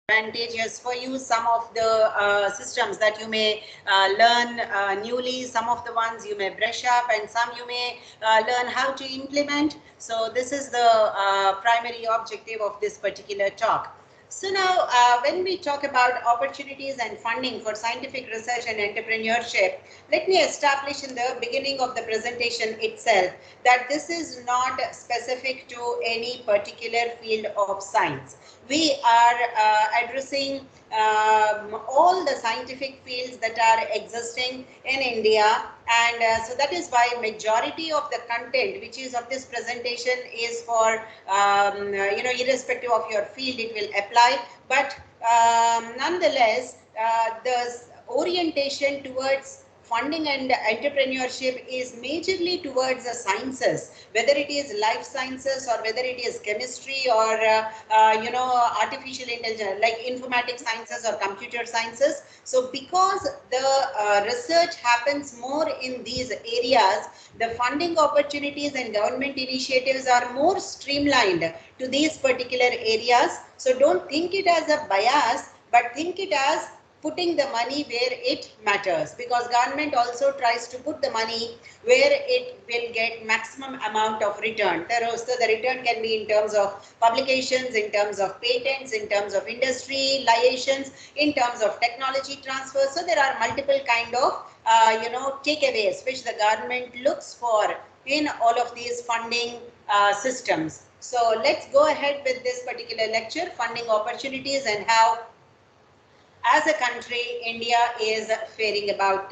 advantageous for you. Some of the systems that you may learn newly, some of the ones you may brush up, and some you may learn how to implement. So this is the primary objective of this particular talk. So now when we talk about opportunities and funding for scientific research and entrepreneurship, let me establish in the beginning of the presentation itself that this is not specific to any particular field of science. We are addressing all the scientific fields that are existing in India, and so that is why majority of the content which is of this presentation is for irrespective of your field it will apply, but nonetheless the orientation towards funding and entrepreneurship is majorly towards the sciences, whether it is life sciences or whether it is chemistry or artificial intelligence like informatics sciences or computer sciences. So because the research happens more in these areas, the funding opportunities and government initiatives are more streamlined to these particular areas. So don't think it as a bias, but think it as putting the money where it matters, because government also tries to put the money where it will get maximum amount of return. So the return can be in terms of publications, in terms of patents, in terms of industry liaisons, in terms of technology transfer. So there are multiple kind of takeaways which the government looks for in all of these funding systems. So let's go ahead with this particular lecture, funding opportunities and how as a country, India is faring about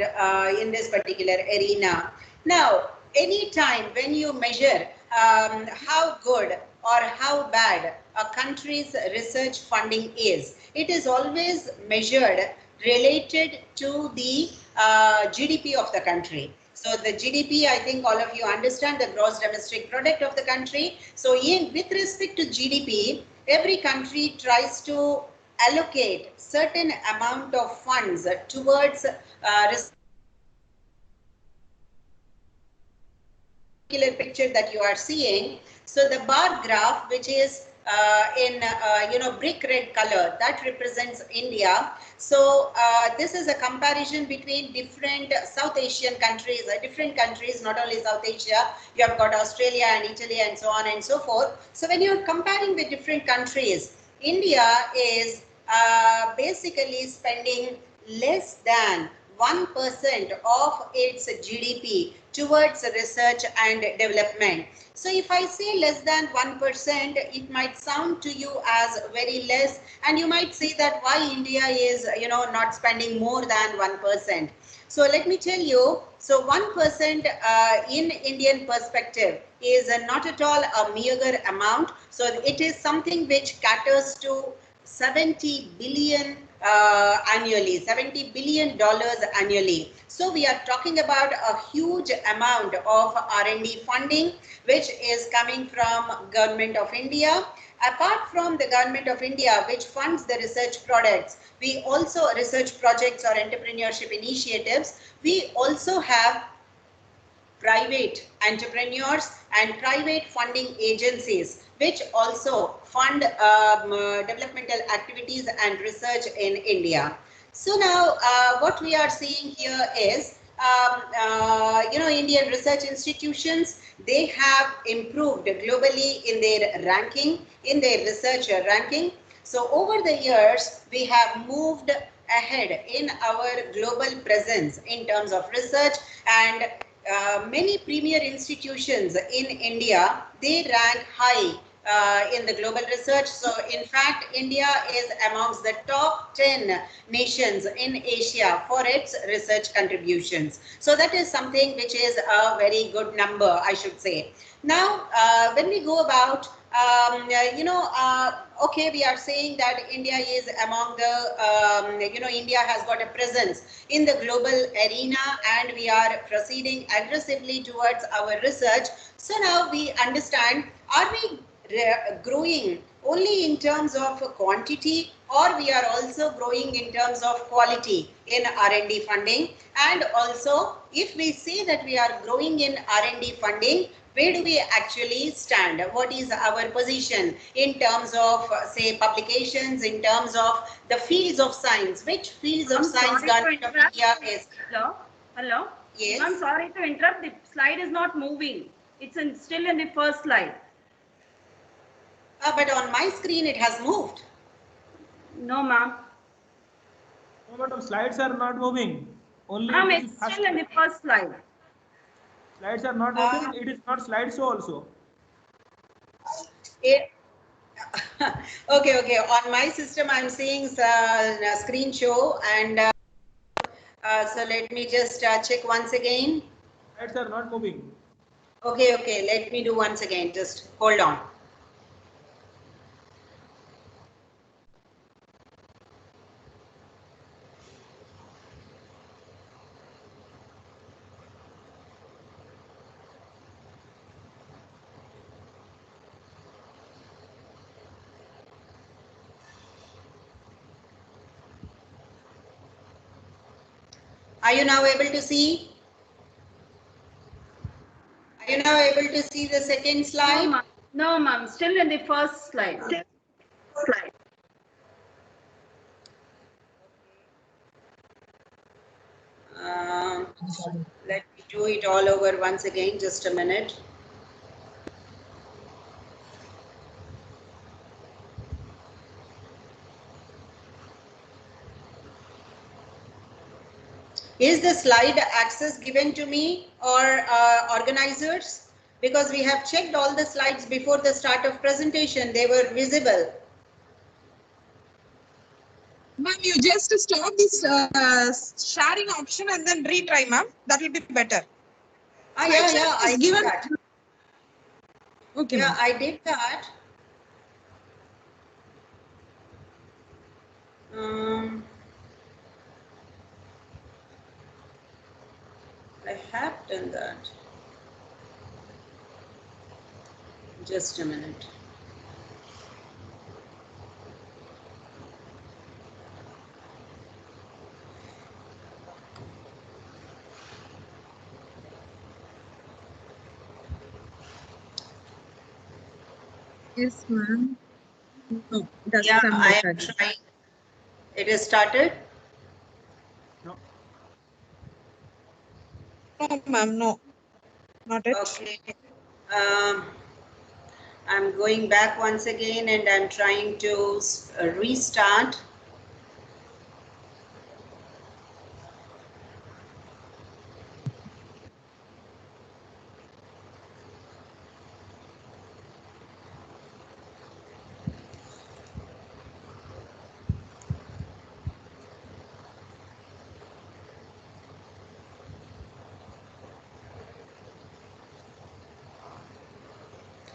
in this particular arena. Now, anytime when you measure how good or how bad a country's research funding is, it is always measured related to the GDP of the country. So the GDP, I think all of you understand, the gross domestic product of the country. So with respect to GDP, every country tries to allocate certain amount of funds towards particular picture that you are seeing. So the bar graph, which is in brick red color, that represents India. So this is a comparison between different South Asian countries, different countries, not only South Asia. You have got Australia and Italy and so on and so forth. So when you're comparing with different countries, India is basically spending less than 1% of its GDP towards research and development. So if I say less than 1%, it might sound to you as very less, and you might say that why India is not spending more than 1%. So let me tell you, so 1% in Indian perspective is not at all a meager amount. So it is something which caters to 70 billion annually, $70 billion annually. So we are talking about a huge amount of R&D funding which is coming from Government of India. Apart from the Government of India, which funds the research products, we also research projects or entrepreneurship initiatives. We also have private entrepreneurs and private funding agencies which also fund developmental activities and research in India. So now what we are seeing here is, Indian research institutions, they have improved globally in their ranking, in their research ranking. So over the years, we have moved ahead in our global presence in terms of research, and many premier institutions in India, they rank high in the global research. So in fact, India is amongst the top 10 nations in Asia for its research contributions. So that is something which is a very good number, I should say. Now, when we go about, okay, we are saying that India is among the, India has got a presence in the global arena and we are proceeding aggressively towards our research. So now we understand, are we growing only in terms of quantity, or we are also growing in terms of quality in R&D funding? And also, if we say that we are growing in R&D funding, where do we actually stand? What is our position in terms of, say, publications, in terms of the fields of science? Which fields of science Government of India is? Hello? Hello? Yes. I'm sorry to interrupt. The slide is not moving. It's still in the first slide. But on my screen it has moved. No, ma'am. No, madam, slides are not moving. Only Ma'am, it's still in the first slide. Slides are not moving. It is not slideshow also. Okay. On my system, I'm seeing screen show, and so let me just check once again. Slides are not moving. Okay. Let me do once again. Just hold on. Are you now able to see? Are you now able to see the second slide? No, ma'am. Still in the first slide. Let me do it all over once again. Just a minute. Is the slide access given to me or organizers? Because we have checked all the slides before the start of presentation. They were visible. Ma'am, you just stop this sharing option and then retry, ma'am. That will be better. Yeah, I did that. Okay, yeah, I did that. I have done that. Just a minute. Yes, ma'am. No, that's yeah, I am trying. It is started? No. No, ma'am, no. Not it. Okay. I'm going back once again and I'm trying to restart.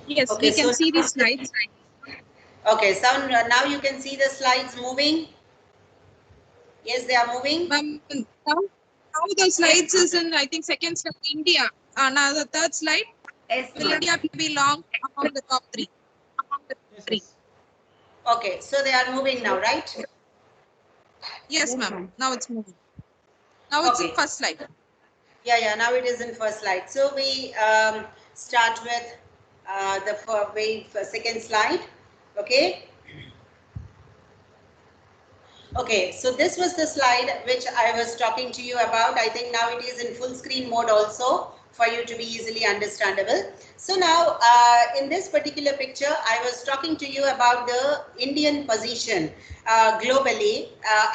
Yes, Okay, we can see the slides. Okay, so now you can see the slides moving. Yes, they are moving. Now the slides is in, I think, second slide, India. Now the third slide, will India belong among the top three? Yes. Okay, so they are moving now, right? Yes, ma'am. Now it's moving. Now it's in first slide. Yeah, now it is in first slide. So we start with the second slide. Okay. Okay, so this was the slide which I was talking to you about. I think now it is in full screen mode also for you to be easily understandable. So now in this particular picture, I was talking to you about the Indian position globally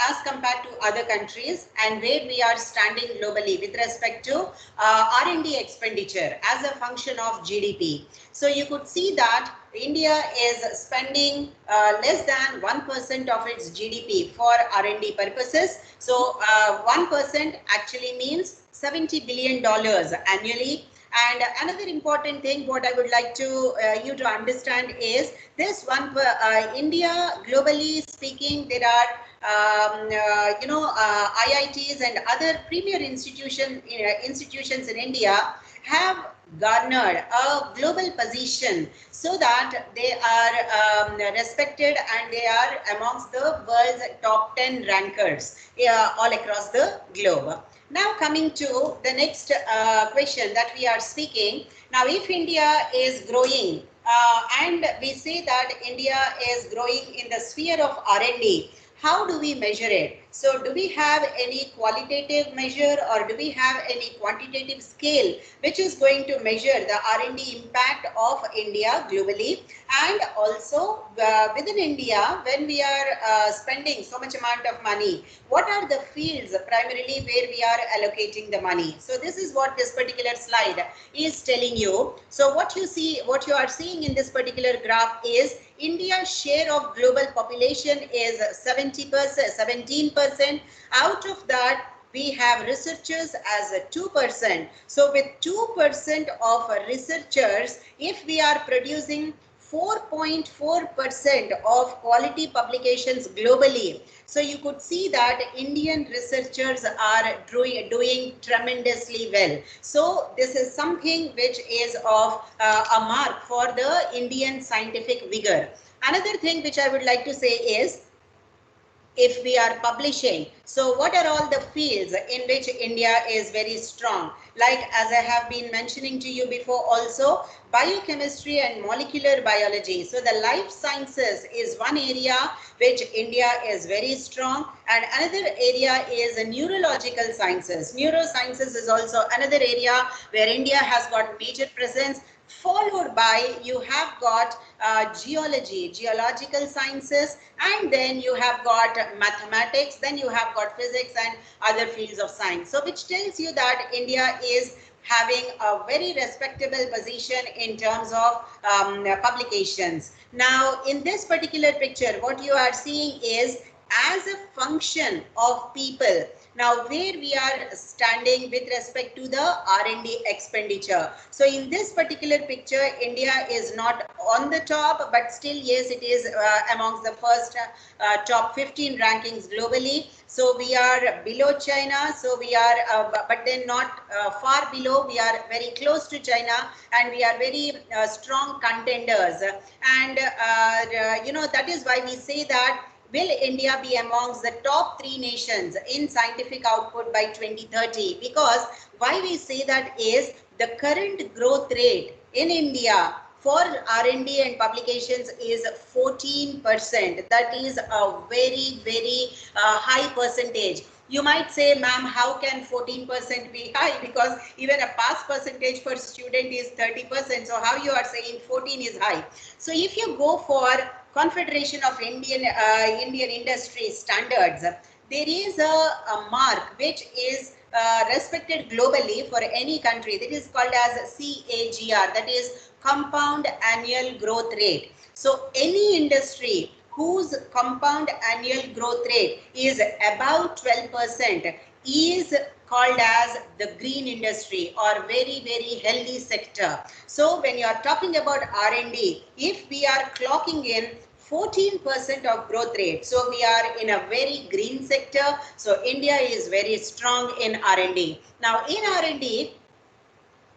as compared to other countries and where we are standing globally with respect to R&D expenditure as a function of GDP. So you could see that India is spending less than 1% of its GDP for R&D purposes. So 1% actually means $70 billion annually. And another important thing what I would like to you to understand is this one India globally speaking, there are IITs and other premier institutions in India have garnered a global position so that they are respected and they are amongst the world's top 10 rankers all across the globe. Now coming to the next question that we are speaking. Now if India is growing and we say that India is growing in the sphere of R&D, how do we measure it? So do we have any qualitative measure or do we have any quantitative scale which is going to measure the R&D impact of India globally? And also within India, when we are spending so much amount of money, what are the fields primarily where we are allocating the money? So this is what this particular slide is telling you. So what you are seeing in this particular graph is India's share of global population is 70%, 17%. Out of that, we have researchers as a 2%. So with 2% of researchers, if we are producing 4.4% of quality publications globally, so you could see that Indian researchers are doing tremendously well. So this is something which is of a mark for the Indian scientific vigor. Another thing which I would like to say is, if we are publishing, so what are all the fields in which India is very strong? Like as I have been mentioning to you before also, biochemistry and molecular biology. So the life sciences is one area which India is very strong, and another area is neurological sciences. Neurosciences is also another area where India has got major presence, followed by you have got geology, geological sciences, and then you have got mathematics, then you have got physics and other fields of science. So which tells you that India is having a very respectable position in terms of publications. Now in this particular picture, what you are seeing is as a function of people. Now where we are standing with respect to the R&D expenditure. So in this particular picture, India is not on the top, but still yes, it is amongst the first top 15 rankings globally. So we are below China, so we are but then not far below. We are very close to China and we are very strong contenders, and you know, that is why we say that will India be amongst the top 3 nations in scientific output by 2030? Because why we say that is the current growth rate in India for R&D and publications is 14%. That is a very, very high percentage. You might say, ma'am, how can 14% be high? Because even a pass percentage for student is 30%. So how you are saying 14 is high? So if you go for Confederation of Indian Industry Standards, there is a mark which is respected globally for any country, that is called as CAGR, that is compound annual growth rate. So any industry whose compound annual growth rate is about 12% is called as the green industry or very, very healthy sector. So when you are talking about R&D, if we are clocking in 14% of growth rate, so we are in a very green sector. So India is very strong in R&D. Now in R&D,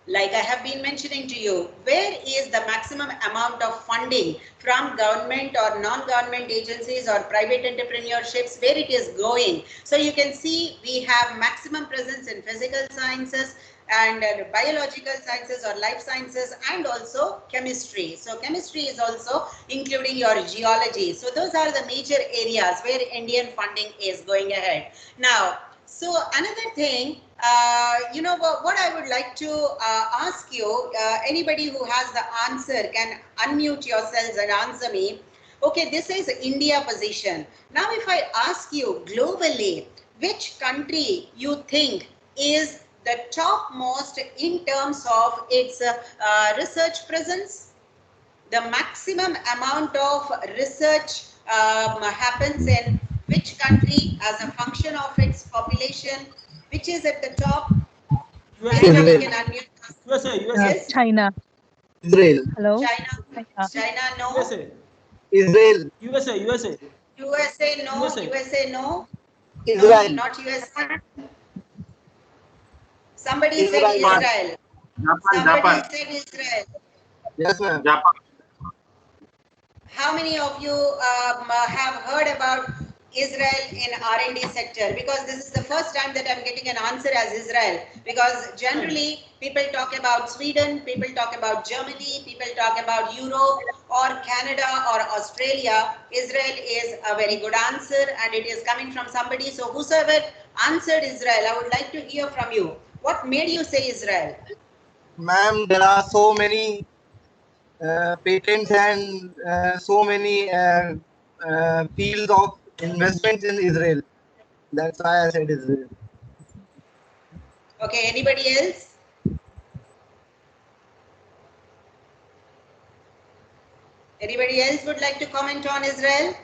like I have been mentioning to you, where is the maximum amount of funding from government or non-government agencies or private entrepreneurships, where it is going? So you can see we have maximum presence in physical sciences and biological sciences or life sciences, and also chemistry. So chemistry is also including your geology. So those are the major areas where Indian funding is going ahead. Now, so another thing, you know, what I would like to ask you, anybody who has the answer can unmute yourselves and answer me. Okay, this is India position. Now, if I ask you globally, which country you think is the topmost in terms of its research presence? The maximum amount of research happens in which country as a function of its population, which is at the top? USA. Can unmute. USA. Yes? China. Israel. Hello? China? China, no. USA. Israel. USA. USA, no. USA. USA, no. No, Israel. not USA. Somebody said Israel. Israel. Somebody said Israel. Yes, ma'am. How many of you have heard about Israel in R&D sector? Because this is the first time that I'm getting an answer as Israel. Because generally people talk about Sweden, people talk about Germany, people talk about Europe or Canada or Australia. Israel is a very good answer and it is coming from somebody. So whosoever answered Israel, I would like to hear from you. What made you say Israel? Ma'am, there are so many patents and so many fields of investments in Israel. That's why I said Israel. Okay, anybody else? Anybody else would like to comment on Israel?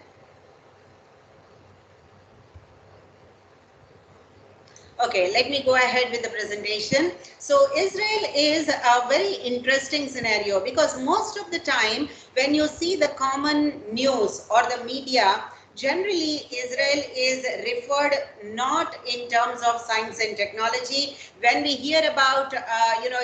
Okay, let me go ahead with the presentation. So Israel is a very interesting scenario because most of the time when you see the common news or the media, generally Israel is referred not in terms of science and technology. When we hear about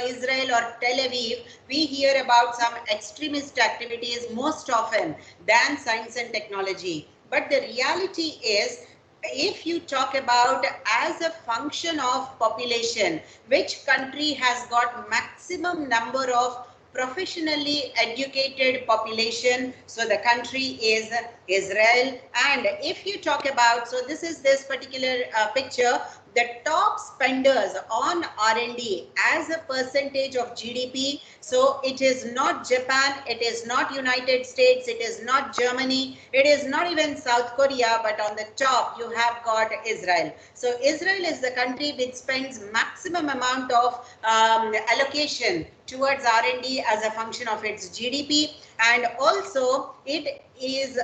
Israel or Tel Aviv, we hear about some extremist activities most often than science and technology. But the reality is, if you talk about as a function of population, which country has got maximum number of professionally educated population? So the country is Israel. And if you talk about, so this particular picture, the top spenders on R&D as a percentage of GDP. So it is not Japan, it is not United States, it is not Germany, it is not even South Korea, but on the top you have got Israel. So Israel is the country which spends maximum amount of allocation towards R&D as a function of its GDP, and also it is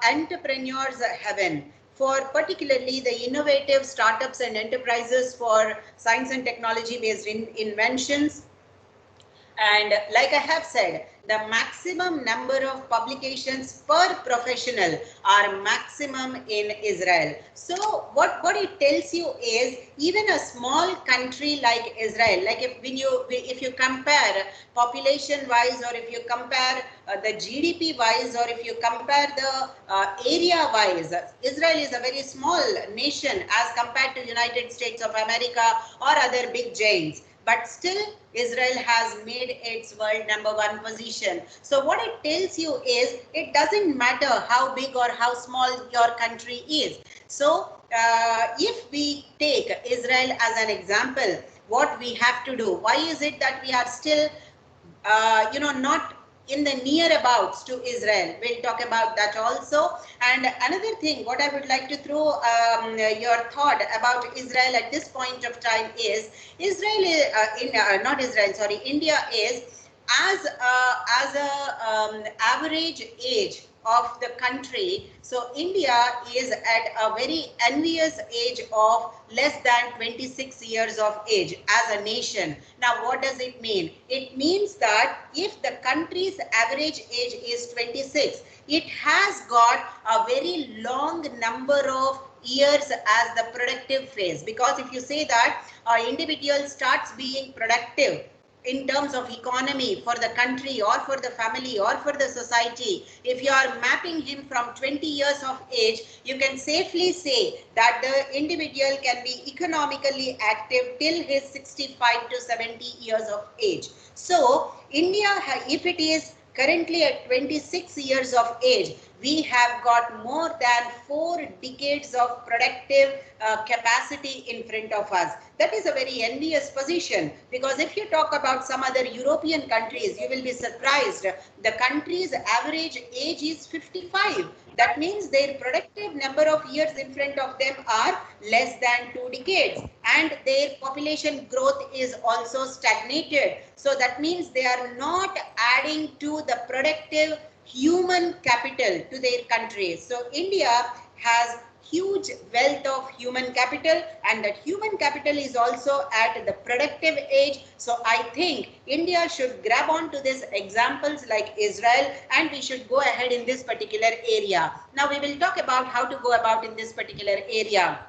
entrepreneur's heaven for particularly the innovative startups and enterprises for science and technology based inventions. And like I have said, the maximum number of publications per professional are maximum in Israel. So what it tells you is, even a small country like Israel, like if you compare population wise, or if you compare the GDP wise, or if you compare the area wise, Israel is a very small nation as compared to United States of America or other big giants. But still, Israel has made its world #1 position. So what it tells you is, it doesn't matter how big or how small your country is. So if we take Israel as an example, what we have to do, why is it that we are still not in the nearabouts to Israel? We'll talk about that also. And another thing, what I would like to throw your thought about Israel at this point of time is, India is as a average age of the country. So India is at a very envious age of less than 26 years of age as a nation. Now, what does it mean? It means that if the country's average age is 26, it has got a very long number of years as the productive phase. Because if you say that an individual starts being productive in terms of economy for the country or for the family or for the society, if you are mapping him from 20 years of age, you can safely say that the individual can be economically active till his 65 to 70 years of age. So India, if it is currently at 26 years of age, we have got more than 4 decades of productive capacity in front of us. That is a very envious position, because if you talk about some other European countries, you will be surprised. The country's average age is 55. That means their productive number of years in front of them are less than 2 decades, and their population growth is also stagnated. So that means they are not adding to the productive human capital to their country. So India has huge wealth of human capital, and that human capital is also at the productive age. So I think India should grab on to these examples like Israel, and we should go ahead in this particular area. Now we will talk about how to go about in this particular area.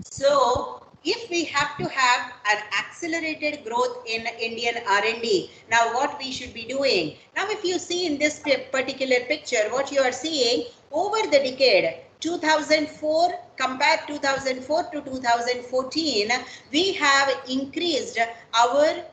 So if we have to have an accelerated growth in Indian R&D, now what we should be doing? Now, if you see in this particular picture, what you are seeing over the decade, 2004 compared 2004 to 2014, we have increased our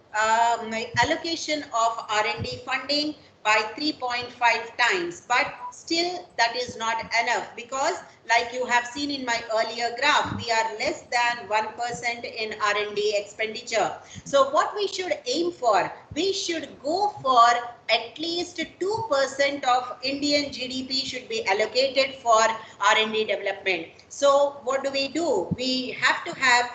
allocation of R&D funding by 3.5 times, but still that is not enough, because like you have seen in my earlier graph, we are less than 1% in R&D expenditure. So what we should aim for, we should go for at least 2% of Indian GDP should be allocated for R&D development. So what do? We have to have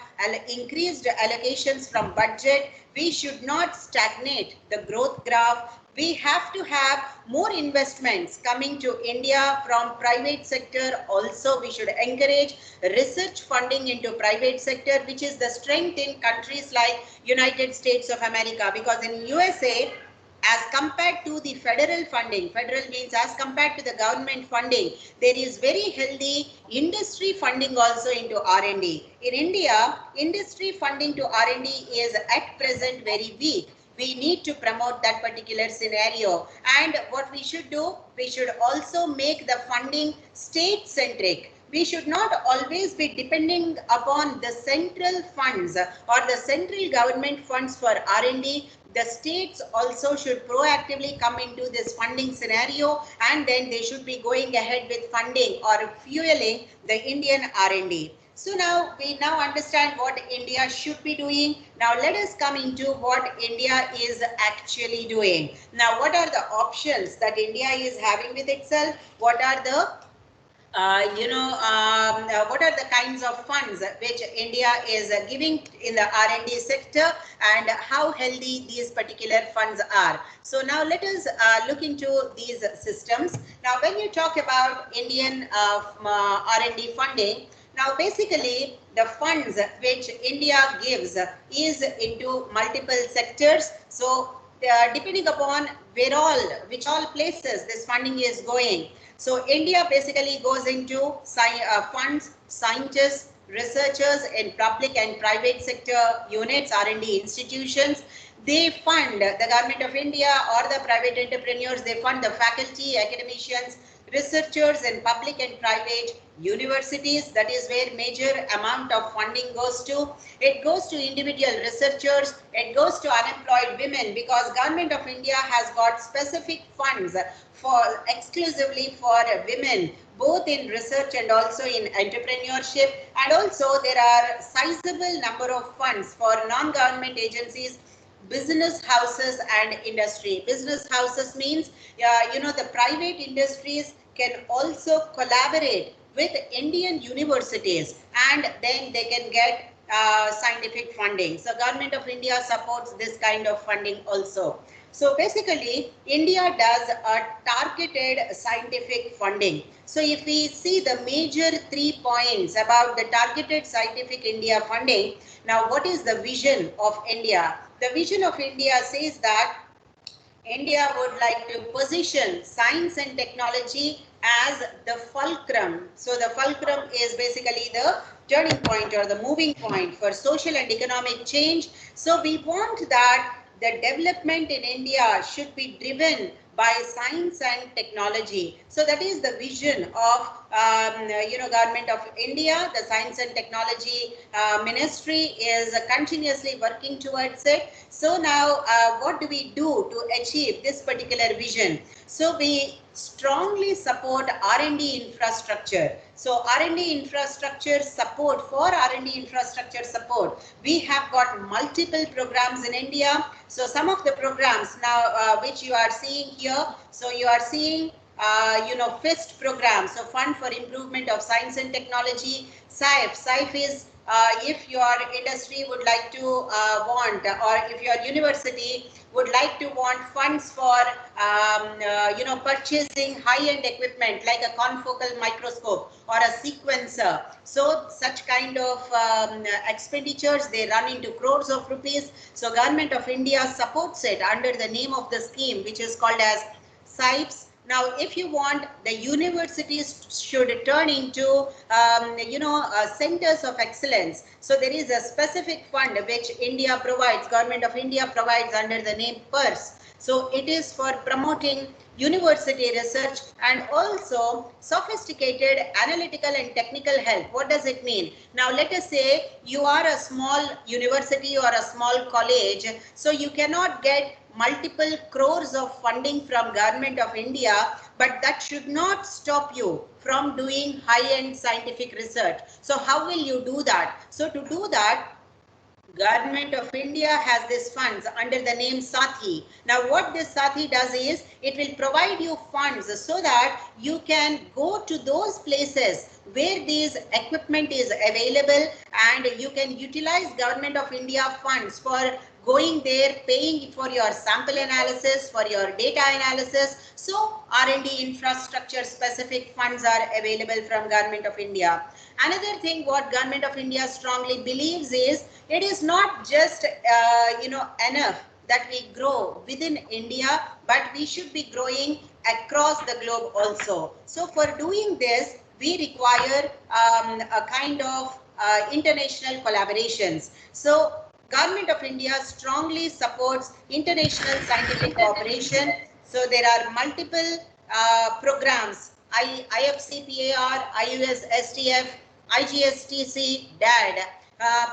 increased allocations from budget. We should not stagnate the growth graph. We have to have more investments coming to India from private sector. Also, we should encourage research funding into private sector, which is the strength in countries like United States of America, because in USA, as compared to the federal funding, federal means as compared to the government funding, there is very healthy industry funding also into R&D. In India, industry funding to R&D is at present very weak. We need to promote that particular scenario. And what we should do, we should also make the funding state-centric. We should not always be depending upon the central funds or the central government funds for R&D. The states also should proactively come into this funding scenario, and then they should be going ahead with funding or fueling the Indian R&D. So now we understand what India should be doing. Now let us come into what India is actually doing. Now, what are the options that India is having with itself? What are the what are the kinds of funds which India is giving in the R&D sector, and how healthy these particular funds are. So now let us look into these systems. Now, when you talk about Indian R&D funding, now basically the funds which India gives is into multiple sectors. So depending upon which all places this funding is going. So India basically goes into funds, scientists, researchers in public and private sector units, R&D institutions. They fund the government of India or the private entrepreneurs. They fund the faculty, academicians, researchers in public and private universities. That is where major amount of funding goes to. It goes to individual researchers. It goes to unemployed women, because government of India has got specific funds for exclusively for women, both in research and also in entrepreneurship. And also there are sizable number of funds for non-government agencies, business houses and industry. Business houses means, the private industries can also collaborate with Indian universities, and then they can get scientific funding. So government of India supports this kind of funding also. So basically, India does a targeted scientific funding. So if we see the major 3 points about the targeted scientific India funding, now what is the vision of India? The vision of India says that India would like to position science and technology as the fulcrum. So the fulcrum is basically the turning point or the moving point for social and economic change. So we want that the development in India should be driven by science and technology. So that is the vision of government of India. The Science and Technology Ministry is continuously working towards it. So now what do we do to achieve this particular vision? So we strongly support R&D infrastructure. So R&D infrastructure support, for R&D infrastructure support, we have got multiple programs in India. So some of the programs now which you are seeing here, so you are seeing FIST program, so Fund for Improvement of Science and Technology. SIFE is if your industry would like to want, or if your university would like to want funds for purchasing high-end equipment like a confocal microscope or a sequencer. So such kind of expenditures, they run into crores of rupees. So government of India supports it under the name of the scheme, which is called as SIPES, Now, if you want, the universities should turn into, centers of excellence. So there is a specific fund which India provides, Government of India provides under the name PERS. So it is for promoting university research and also sophisticated analytical and technical help. What does it mean? Now, let us say you are a small university or a small college, so you cannot get multiple crores of funding from Government of India, but that should not stop you from doing high-end scientific research. So how will you do that? So to do that, Government of India has this funds under the name Sathi. Now what this Sathi does is, it will provide you funds so that you can go to those places where this equipment is available, and you can utilize Government of India funds for going there, paying for your sample analysis, for your data analysis. So R&D infrastructure specific funds are available from Government of India. Another thing what Government of India strongly believes is, it is not just enough that we grow within India, but we should be growing across the globe also. So for doing this, we require a kind of international collaborations. So Government of India strongly supports international scientific cooperation. So there are multiple programs, IFCPAR, IUS-STF, IGSTC, DAD.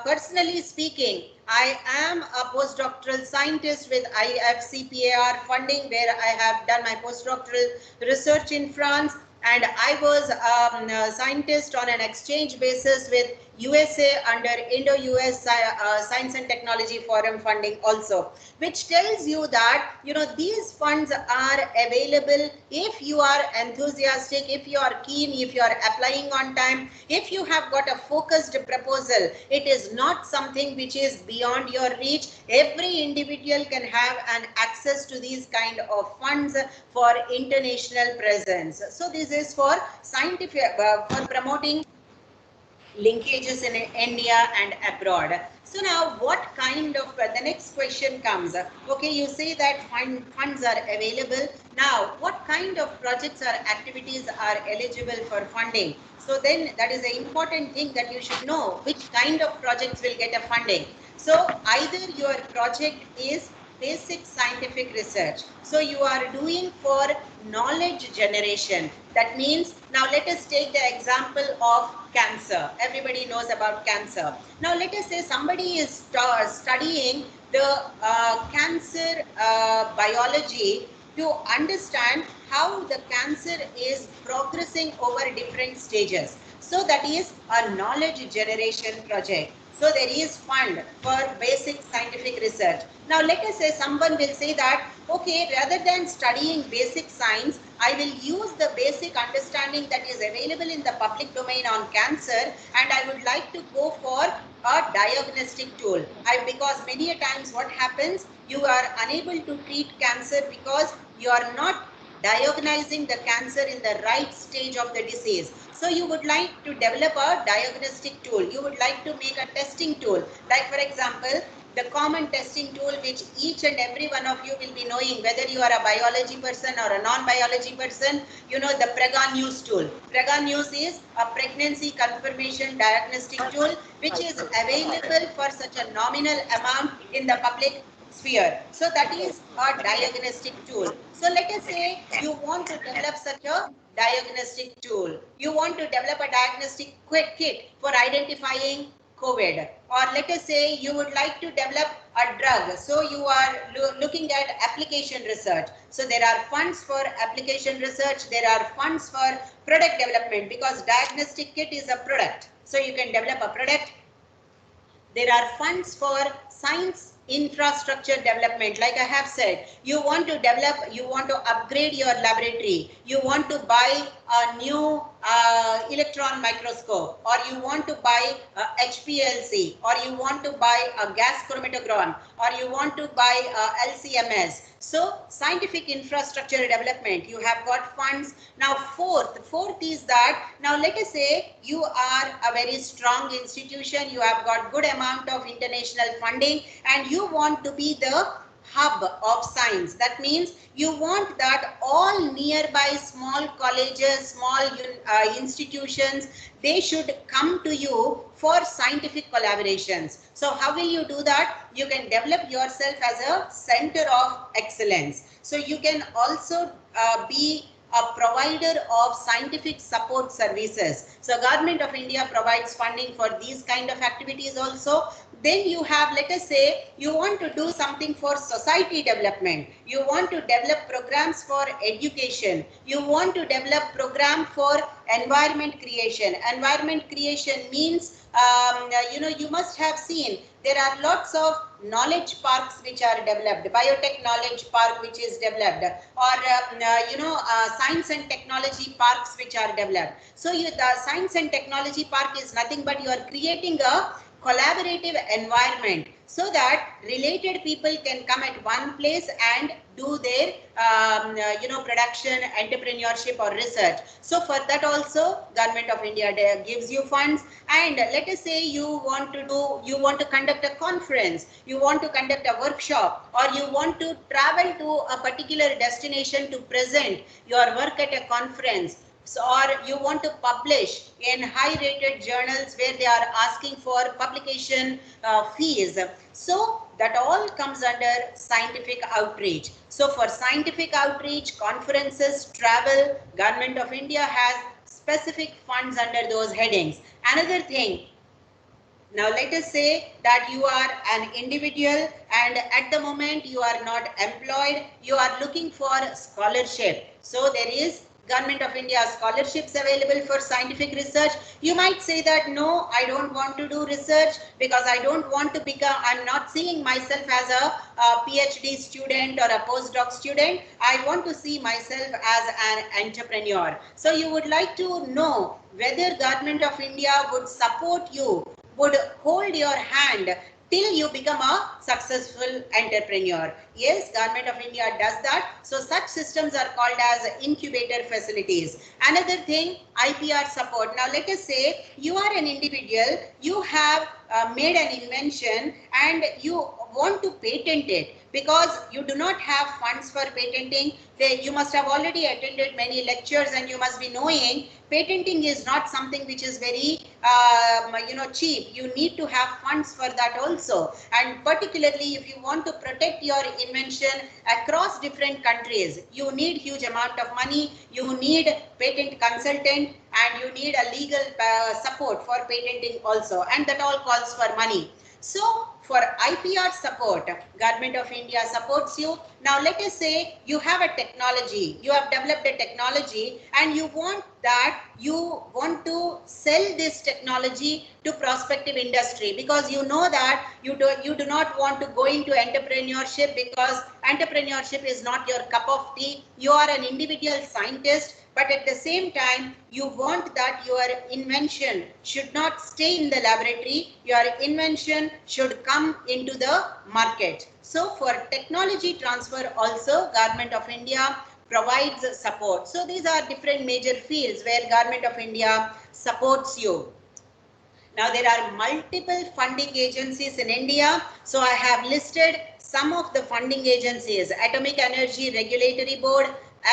Personally speaking, I am a postdoctoral scientist with IFCPAR funding, where I have done my postdoctoral research in France, and I was a scientist on an exchange basis with USA under Indo-US Science and Technology Forum funding also, which tells you that these funds are available if you are enthusiastic, if you are keen, if you are applying on time, if you have got a focused proposal. It is not something which is beyond your reach. Every individual can have an access to these kind of funds for international presence. So this is for scientific, for promoting linkages in India and abroad. So now what kind of, the next question comes, okay, you say that funds are available. Now what kind of projects or activities are eligible for funding? So then that is an important thing that you should know, which kind of projects will get a funding. So either your project is basic scientific research, so you are doing for knowledge generation. That means, now let us take the example of cancer. Everybody knows about cancer. Now let us say somebody is studying the cancer biology to understand how the cancer is progressing over different stages. So that is a knowledge generation project. So there is fund for basic scientific research. Now let us say someone will say that, okay, rather than studying basic science, I will use the basic understanding that is available in the public domain on cancer, and I would like to go for a diagnostic tool. Because many a times what happens, you are unable to treat cancer because you are not diagnosing the cancer in the right stage of the disease. So you would like to develop a diagnostic tool. You would like to make a testing tool. Like for example, the common testing tool which each and every one of you will be knowing, whether you are a biology person or a non-biology person, you know the Prega News tool. Prega News is a pregnancy confirmation diagnostic tool which is available for such a nominal amount in the public sphere. So that is a diagnostic tool. So let us say you want to develop such a diagnostic tool. You want to develop a diagnostic kit for identifying COVID, or let us say you would like to develop a drug. So you are looking at application research. So there are funds for application research. There are funds for product development, because diagnostic kit is a product. So you can develop a product. There are funds for science infrastructure development. Like I have said, you want to develop, you want to upgrade your laboratory, you want to buy a new electron microscope, or you want to buy HPLC, or you want to buy a gas chromatograph, or you want to buy LCMS. So scientific infrastructure development, you have got funds. Now fourth is that, now let us say you are a very strong institution, you have got good amount of international funding, and you want to be the hub of science. That means you want that all nearby small colleges, small institutions, they should come to you for scientific collaborations. So how will you do that? You can develop yourself as a center of excellence. So you can also be a provider of scientific support services. So Government of India provides funding for these kind of activities also. Then you have, let us say, you want to do something for society development. You want to develop programs for education. You want to develop program for environment creation. Environment creation means, you must have seen there are lots of knowledge parks which are developed, biotech knowledge park which is developed, or science and technology parks which are developed. So the science and technology park is nothing but you are creating a collaborative environment so that related people can come at one place and do their production, entrepreneurship or research. So for that also Government of India gives you funds. And let us say you want to conduct a conference, you want to conduct a workshop, or you want to travel to a particular destination to present your work at a conference. So, or you want to publish in high-rated journals where they are asking for publication fees. So that all comes under scientific outreach. So for scientific outreach, conferences, travel, Government of India has specific funds under those headings. Another thing, now let us say that you are an individual and at the moment you are not employed, you are looking for scholarship. So there is Government of India scholarships available for scientific research. You might say that no, I don't want to do research because I don't want to become, I'm not seeing myself as a PhD student or a postdoc student. I want to see myself as an entrepreneur. So you would like to know whether Government of India would support you, would hold your hand till you become a successful entrepreneur. Yes, Government of India does that. So such systems are called as incubator facilities. Another thing, IPR support. Now let us say you are an individual, you have made an invention and you want to patent it because you do not have funds for patenting. You must have already attended many lectures and you must be knowing patenting is not something which is very cheap. You need to have funds for that also. And particularly if you want to protect your invention across different countries, you need huge amount of money, you need patent consultant, and you need a legal support for patenting also, and that all calls for money. So for IPR support, Government of India supports you. Now let us say you have a technology, you have developed a technology and you want to sell this technology to prospective industry because you know that you do not want to go into entrepreneurship because entrepreneurship is not your cup of tea. You are an individual scientist, but at the same time you want that your invention should not stay in the laboratory, your invention should come into the market. So for technology transfer also Government of India provides support. So these are different major fields where Government of India supports you. Now there are multiple funding agencies in India. So I have listed some of the funding agencies: Atomic Energy Regulatory Board,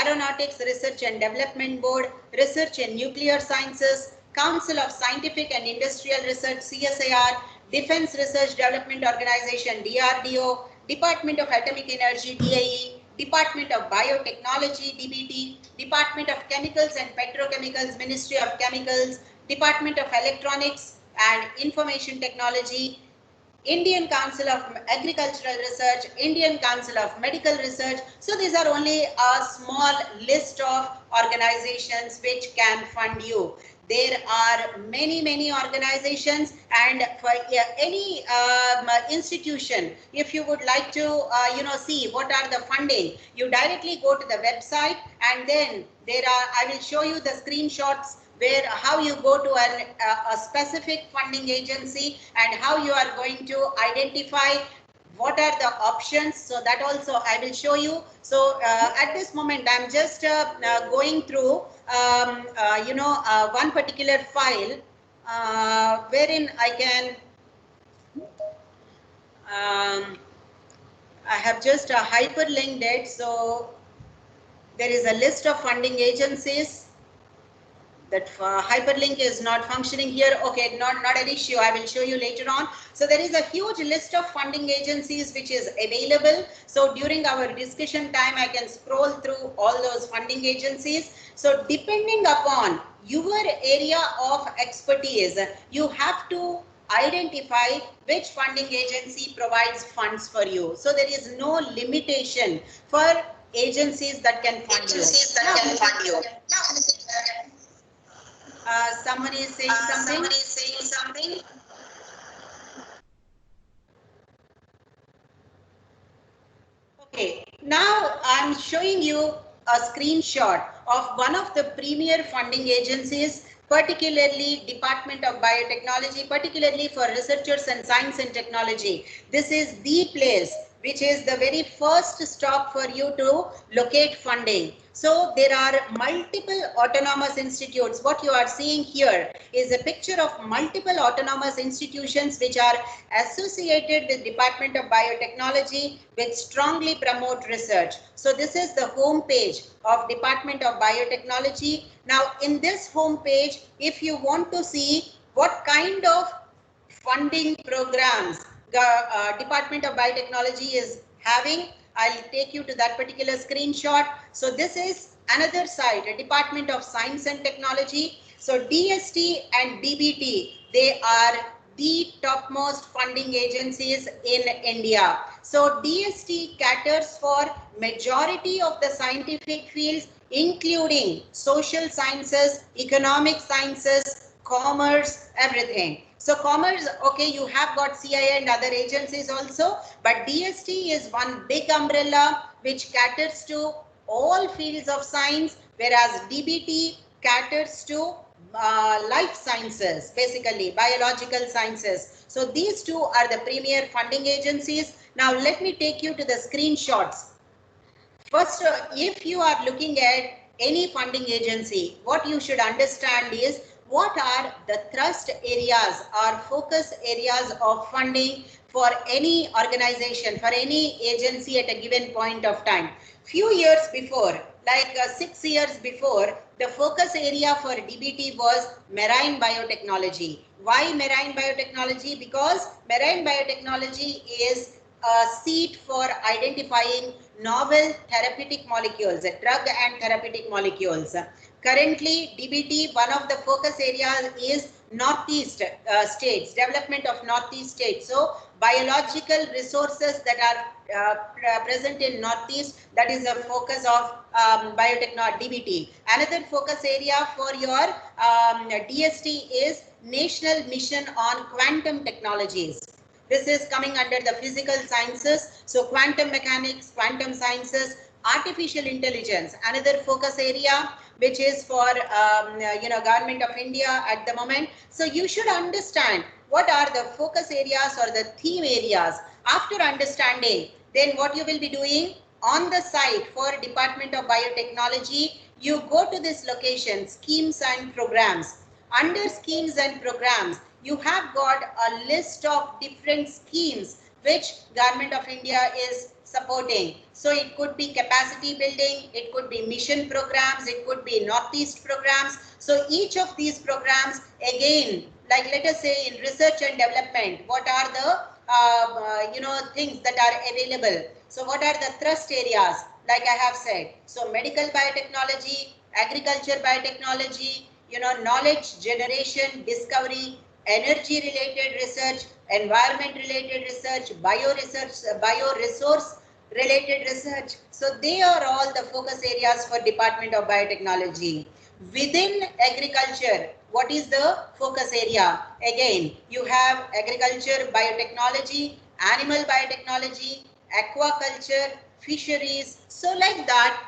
Aeronautics Research and Development Board, Research in Nuclear Sciences, Council of Scientific and Industrial Research CSIR, Defense Research Development Organization DRDO, Department of Atomic Energy DAE, Department of Biotechnology DBT, Department of Chemicals and Petrochemicals Ministry of Chemicals, Department of Electronics and Information Technology, Indian Council of Agricultural Research, Indian Council of Medical Research. So these are only a small list of organizations which can fund you. There are many organizations, and for any institution, if you would like to see what are the funding, you directly go to the website and then there are, I will show you the screenshots where how you go to a specific funding agency and how you are going to identify what are the options. So that also I will show you. So at this moment I'm just going through one particular file wherein I can I have just hyperlinked it. So there is a list of funding agencies. That hyperlink is not functioning here. Okay, not an issue. I will show you later on. So there is a huge list of funding agencies which is available. So during our discussion time, I can scroll through all those funding agencies. So depending upon your area of expertise, you have to identify which funding agency provides funds for you. So there is no limitation for agencies that can fund you. Someone is saying something. Okay, now I'm showing you a screenshot of one of the premier funding agencies, particularly Department of Biotechnology, particularly for researchers and science and technology. This is the place which is the very first stop for you to locate funding. So there are multiple autonomous institutes. What you are seeing here is a picture of multiple autonomous institutions which are associated with Department of Biotechnology, which strongly promote research. So this is the home page of Department of Biotechnology. Now in this home page, if you want to see what kind of funding programs Department of Biotechnology is having, I'll take you to that particular screenshot. So this is another site, a Department of Science and Technology. So DST and DBT, they are the topmost funding agencies in India. So DST caters for majority of the scientific fields, including social sciences, economic sciences, commerce, everything. So commerce, okay, you have got CIA and other agencies also, but DST is one big umbrella which caters to all fields of science, whereas DBT caters to life sciences, basically biological sciences. So these two are the premier funding agencies. Now let me take you to the screenshots. First, if you are looking at any funding agency, what you should understand is what are the thrust areas or focus areas of funding for any organization, for any agency at a given point of time. Few years before, like 6 years before, the focus area for DBT was marine biotechnology. Why marine biotechnology? Because marine biotechnology is a seat for identifying novel therapeutic molecules, drug and therapeutic molecules. Currently, DBT, one of the focus areas is Northeast states, development of Northeast states. So, biological resources that are present in Northeast, that is the focus of biotechnology, DBT. Another focus area for your DST is National Mission on Quantum Technologies. This is coming under the physical sciences. So quantum mechanics, quantum sciences, artificial intelligence, another focus area which is for Government of India at the moment. So you should understand what are the focus areas or the theme areas. After understanding, then what you will be doing on the site for Department of Biotechnology, you go to this location, schemes and programs. Under schemes and programs, you have got a list of different schemes which Government of India is supporting. So it could be capacity building, it could be mission programs, it could be Northeast programs. So each of these programs, again, like let us say in research and development, what are the things that are available? So what are the thrust areas? Like I have said, so medical biotechnology, agriculture biotechnology, knowledge generation, discovery, energy related research, environment related research, bioresource related research. So they are all the focus areas for Department of Biotechnology. Within agriculture, what is the focus area? Again, you have agriculture, biotechnology, animal biotechnology, aquaculture, fisheries. So like that,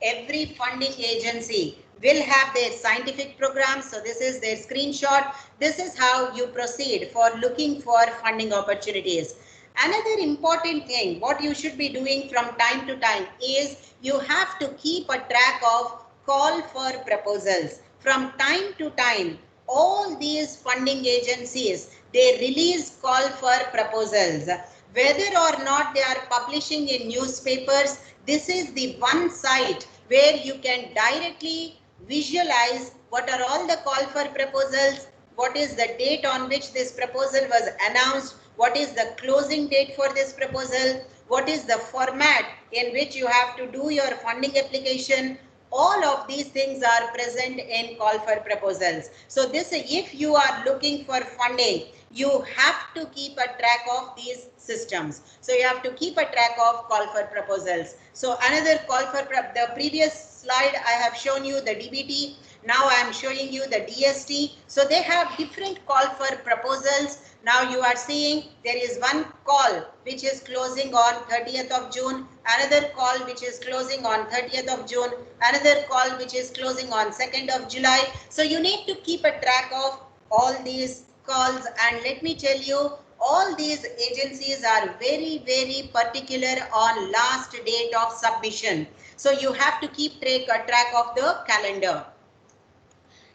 every funding agency will have their scientific programs. So this is their screenshot. This is how you proceed for looking for funding opportunities. Another important thing, what you should be doing from time to time is you have to keep a track of call for proposals. From time to time, all these funding agencies, they release call for proposals. whether or not they are publishing in newspapers, this is the one site where you can directly visualize what are all the call for proposals, what is the date on which this proposal was announced, what is the closing date for this proposal, what is the format in which you have to do your funding application. All of these things are present in call for proposals. So this, if you are looking for funding, you have to keep a track of these systems. So you have to keep a track of call for proposals. So another call for the previous slide I have shown you the DBT. Now I am showing you the DST. So they have different call for proposals. Now you are seeing there is one call which is closing on 30th of June, another call which is closing on 30th of June, another call which is closing on 2nd of July. So you need to keep a track of all these calls, and let me tell you, all these agencies are very, very particular on last date of submission. So you have to keep track of the calendar.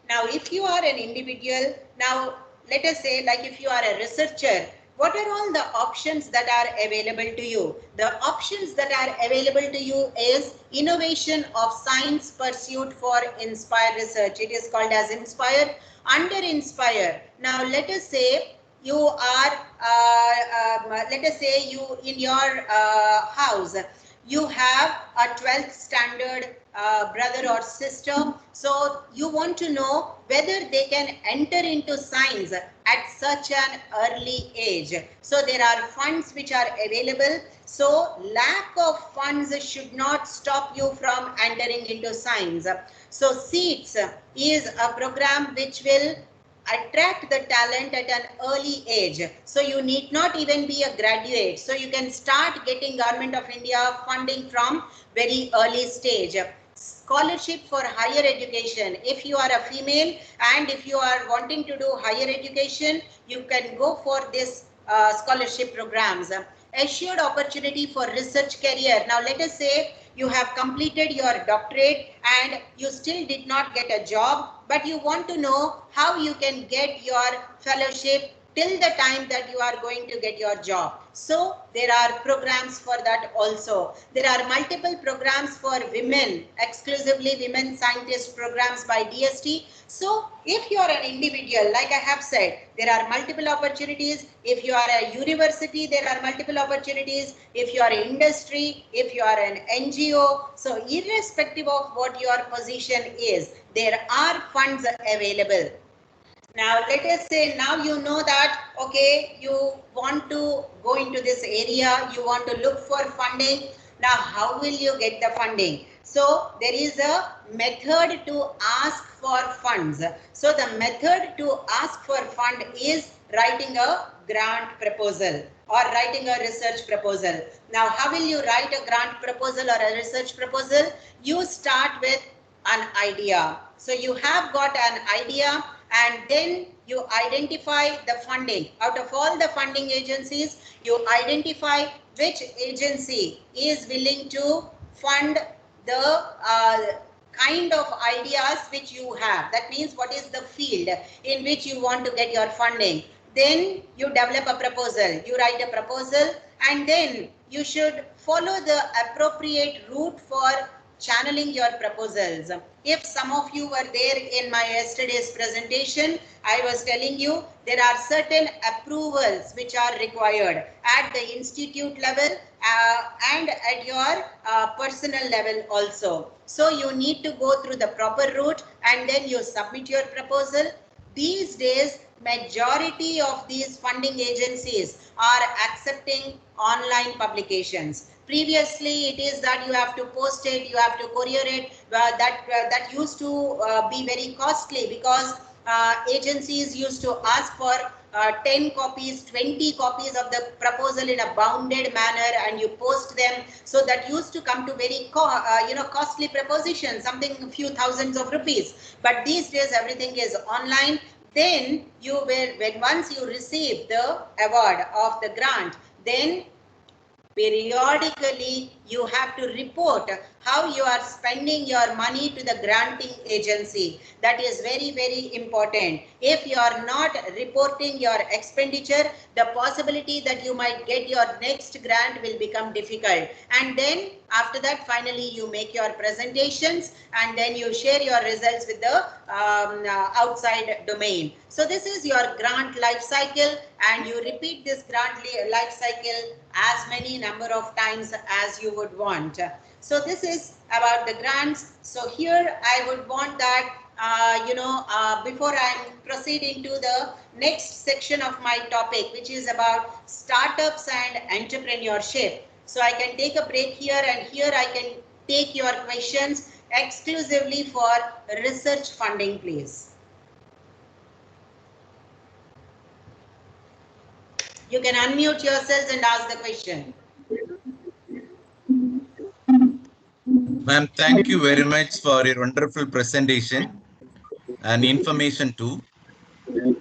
Now, if you are an individual, now let us say, like if you are a researcher, what are all the options that are available to you? The options that are available to you is innovation of science pursuit for Inspire research. It is called as Inspire. Under Inspire, now let us say you are, let us say you in your house, you have a 12th standard brother or sister. So you want to know whether they can enter into science at such an early age. So there are funds which are available. So lack of funds should not stop you from entering into science. So SEEDS is a program which will attract the talent at an early age. So you need not even be a graduate. So you can start getting Government of India funding from very early stage. Scholarship for higher education. If you are a female and if you are wanting to do higher education, you can go for this scholarship programs. Assured opportunity for research career. Now let us say you have completed your doctorate and you still did not get a job, but you want to know how you can get your fellowship till the time that you are going to get your job. So there are programs for that also. There are multiple programs for women, exclusively women scientist programs by DST. So if you are an individual, like I have said, there are multiple opportunities. If you are a university, there are multiple opportunities. If you are industry, if you are an NGO, so irrespective of what your position is, there are funds available. Now let us say now you know that, okay, you want to go into this area, you want to look for funding. Now how will you get the funding? So there is a method to ask for funds. So the method to ask for fund is writing a grant proposal or writing a research proposal. Now how will you write a grant proposal or a research proposal? You start with an idea. So you have got an idea, and then you identify the funding. Out of all the funding agencies, you identify which agency is willing to fund the kind of ideas which you have. That means what is the field in which you want to get your funding. Then you develop a proposal, you write a proposal, and then you should follow the appropriate route for channeling your proposals. If some of you were there in my yesterday's presentation, I was telling you there are certain approvals which are required at the institute level and at your personal level also. So you need to go through the proper route and then you submit your proposal. These days, majority of these funding agencies are accepting online publications. Previously, it is that you have to post it, you have to courier it. That used to be very costly because agencies used to ask for 10 copies, 20 copies of the proposal in a bounded manner, and you post them. So that used to come to very costly propositions, something a few thousands of rupees. But these days everything is online. Then you will, when once you receive the award of the grant, then periodically you have to report how you are spending your money to the granting agency. That is very, very important. If you are not reporting your expenditure, the possibility that you might get your next grant will become difficult. And then after that, finally you make your presentations and then you share your results with the outside domain. So this is your grant life cycle, and you repeat this grant life cycle as many number of times as you would want. So this is about the grants. So here I would want that before I'm proceeding to the next section of my topic, which is about startups and entrepreneurship. So I can take a break here, and here I can take your questions exclusively for research funding, please. You can unmute yourselves and ask the question. Ma'am, thank you very much for your wonderful presentation and information too.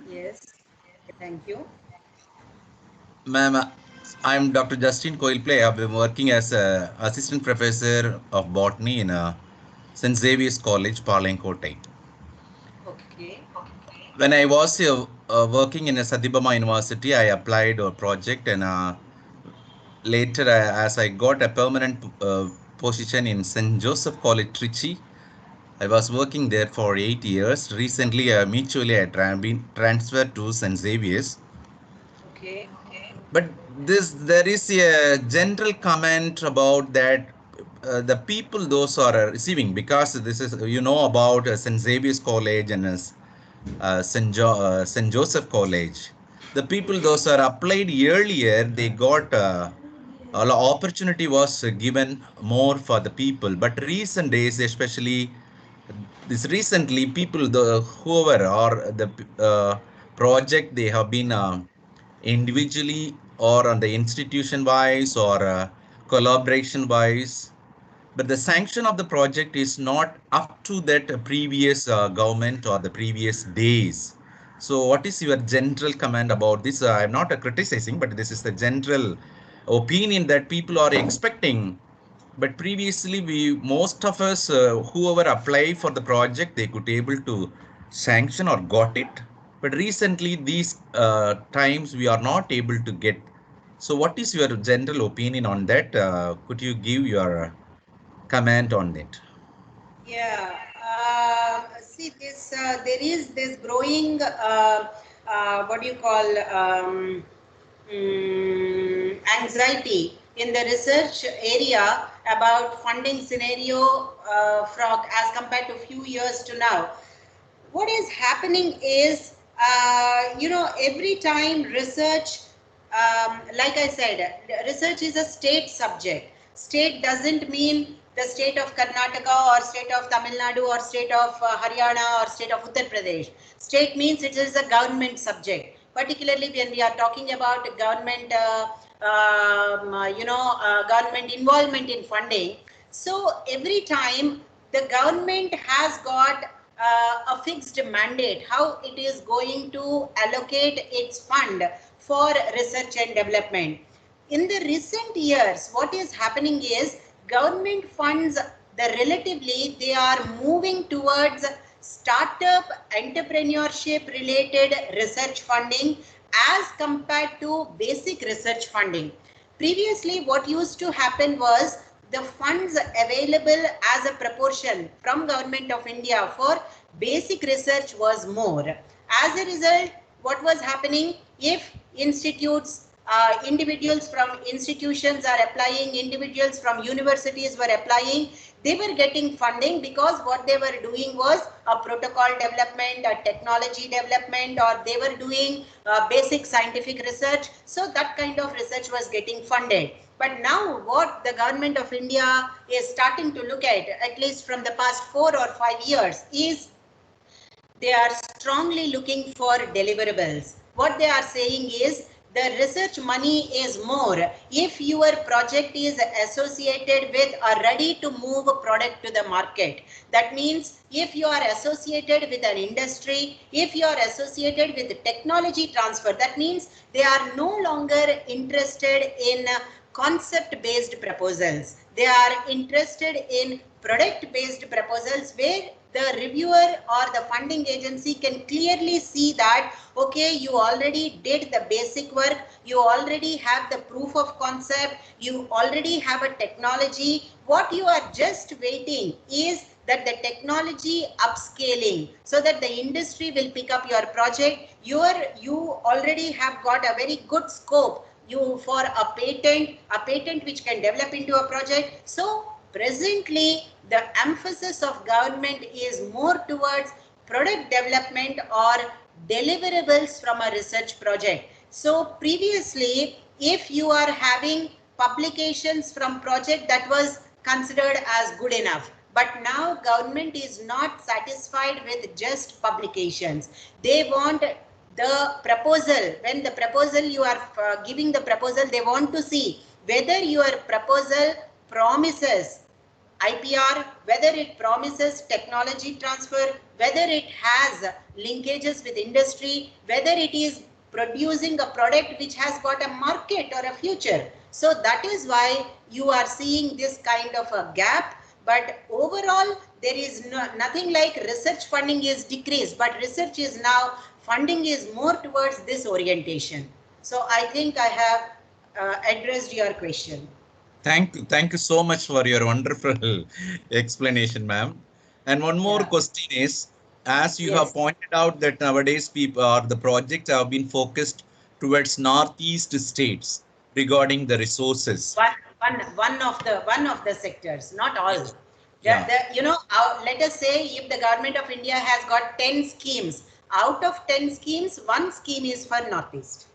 Yes, thank you. Ma'am, I'm Dr. Justin Coilplay. I've been working as an assistant professor of botany in St. Xavier's College, Palankote. Okay. When I was working in Satyabama University, I applied a project, and later, as I got a permanent position in St. Joseph College, Trichy, I was working there for 8 years. Recently, mutually, I been transferred to St. Xavier's. Okay. But there is a general comment about that the people those are receiving, because this is about St. Xavier's College and St. Joseph College. The people those are applied earlier, they got opportunity was given more for the people. But recent days, especially this recently, people whoever or the project, they have been individually or on the institution wise or collaboration wise, but the sanction of the project is not up to that previous government or the previous days. So what is your general comment about this? I'm not criticizing, but this is the general opinion that people are expecting. But previously, most of us, whoever apply for the project, they could able to sanction or got it. But recently, these times we are not able to get. So, what is your general opinion on that? Could you give your comment on it? Yeah. See, this there is this growing what do you call anxiety in the research area about funding scenario from as compared to few years to now. What is happening is, every time research, like I said, research is a state subject. State doesn't mean the state of Karnataka or state of Tamil Nadu or state of Haryana or state of Uttar Pradesh. State means it is a government subject, particularly when we are talking about government, government involvement in funding. So every time the government has got a fixed mandate, how it is going to allocate its fund for research and development. In the recent years, what is happening is government funds, they are moving towards startup entrepreneurship related research funding as compared to basic research funding. Previously, what used to happen was the funds available as a proportion from Government of India for basic research was more. As a result, what was happening, if institutes, individuals from institutions are applying, individuals from universities were applying, they were getting funding because what they were doing was a protocol development, a technology development, or they were doing basic scientific research. So that kind of research was getting funded. But now what the Government of India is starting to look at least from the past 4 or 5 years, is they are strongly looking for deliverables. What they are saying is the research money is more if your project is associated with a ready to move product to the market. That means if you are associated with an industry, if you are associated with technology transfer, that means they are no longer interested in concept-based proposals. They are interested in product-based proposals where the reviewer or the funding agency can clearly see that, okay, you already did the basic work, you already have the proof of concept, you already have a technology. What you are just waiting is that the technology upscaling so that the industry will pick up your project. You already have got a very good scope for a patent which can develop into a project. So presently the emphasis of government is more towards product development or deliverables from a research project. So previously, if you are having publications from project, that was considered as good enough. But now government is not satisfied with just publications. They want the proposal. When the proposal, you are giving the proposal, they want to see whether your proposal promises IPR, whether it promises technology transfer, whether it has linkages with industry, whether it is producing a product which has got a market or a future. So that is why you are seeing this kind of a gap. But overall, there is nothing like research funding is decreased, but research is now, funding is more towards this orientation. So I think I have addressed your question. Thank you so much for your wonderful explanation, ma'am. And one more question is, as you have pointed out that nowadays people or the projects have been focused towards northeast states regarding the resources. One of the sectors, not all. Yeah. Let us say if the government of India has got 10 schemes, out of 10 schemes, one scheme is for Northeast.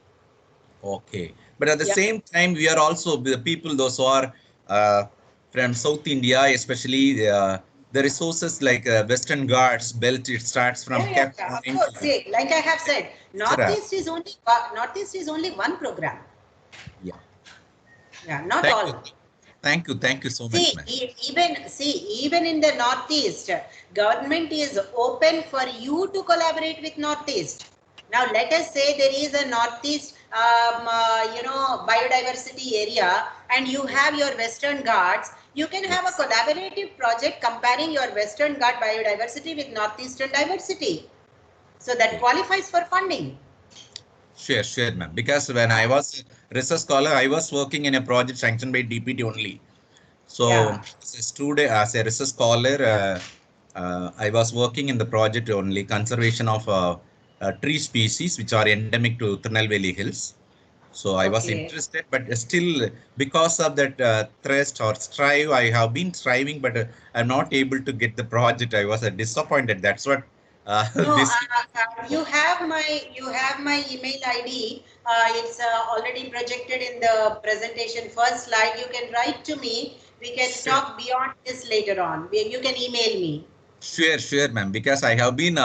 Okay. But at the same time, we are also the people, those who are from South India, especially the resources like Western Ghats belt, it starts from Of course. See, like I have said, Northeast is only one program. Yeah. Yeah, not all. Thank you so much, ma'am. Even in the Northeast, government is open for you to collaborate with Northeast. Now, let us say there is a Northeast, biodiversity area, and you have your Western Ghats. You can have a collaborative project comparing your Western Ghat biodiversity with Northeastern diversity. So that qualifies for funding. Sure, ma'am. Because when I was a research scholar, I was working in a project sanctioned by DPT only. So as a student, as a research scholar, I was working in the project only conservation of tree species which are endemic to Tirunelveli Hills. So I was interested, but still because of that thirst or strive, I have been striving, but I'm not able to get the project. I was disappointed. That's what. You have my email ID. It's already projected in the presentation first slide. You can write to me. We can talk beyond this later on. You can email me. Sure, ma'am. Because I have been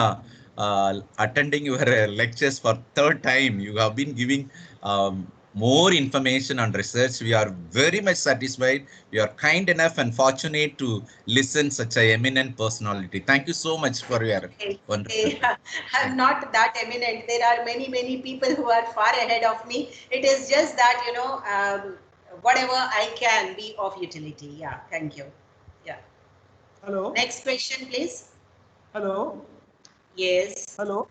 attending your lectures for third time. You have been giving more information on research. We are very much satisfied. You are kind enough and fortunate to listen such a eminent personality. Thank you so much for your wonderful. I'm not that eminent. There are many people who are far ahead of me. It is just that, whatever I can be of utility. Yeah, thank you. Yeah. Hello. Next question, please. Hello. Yes. Hello.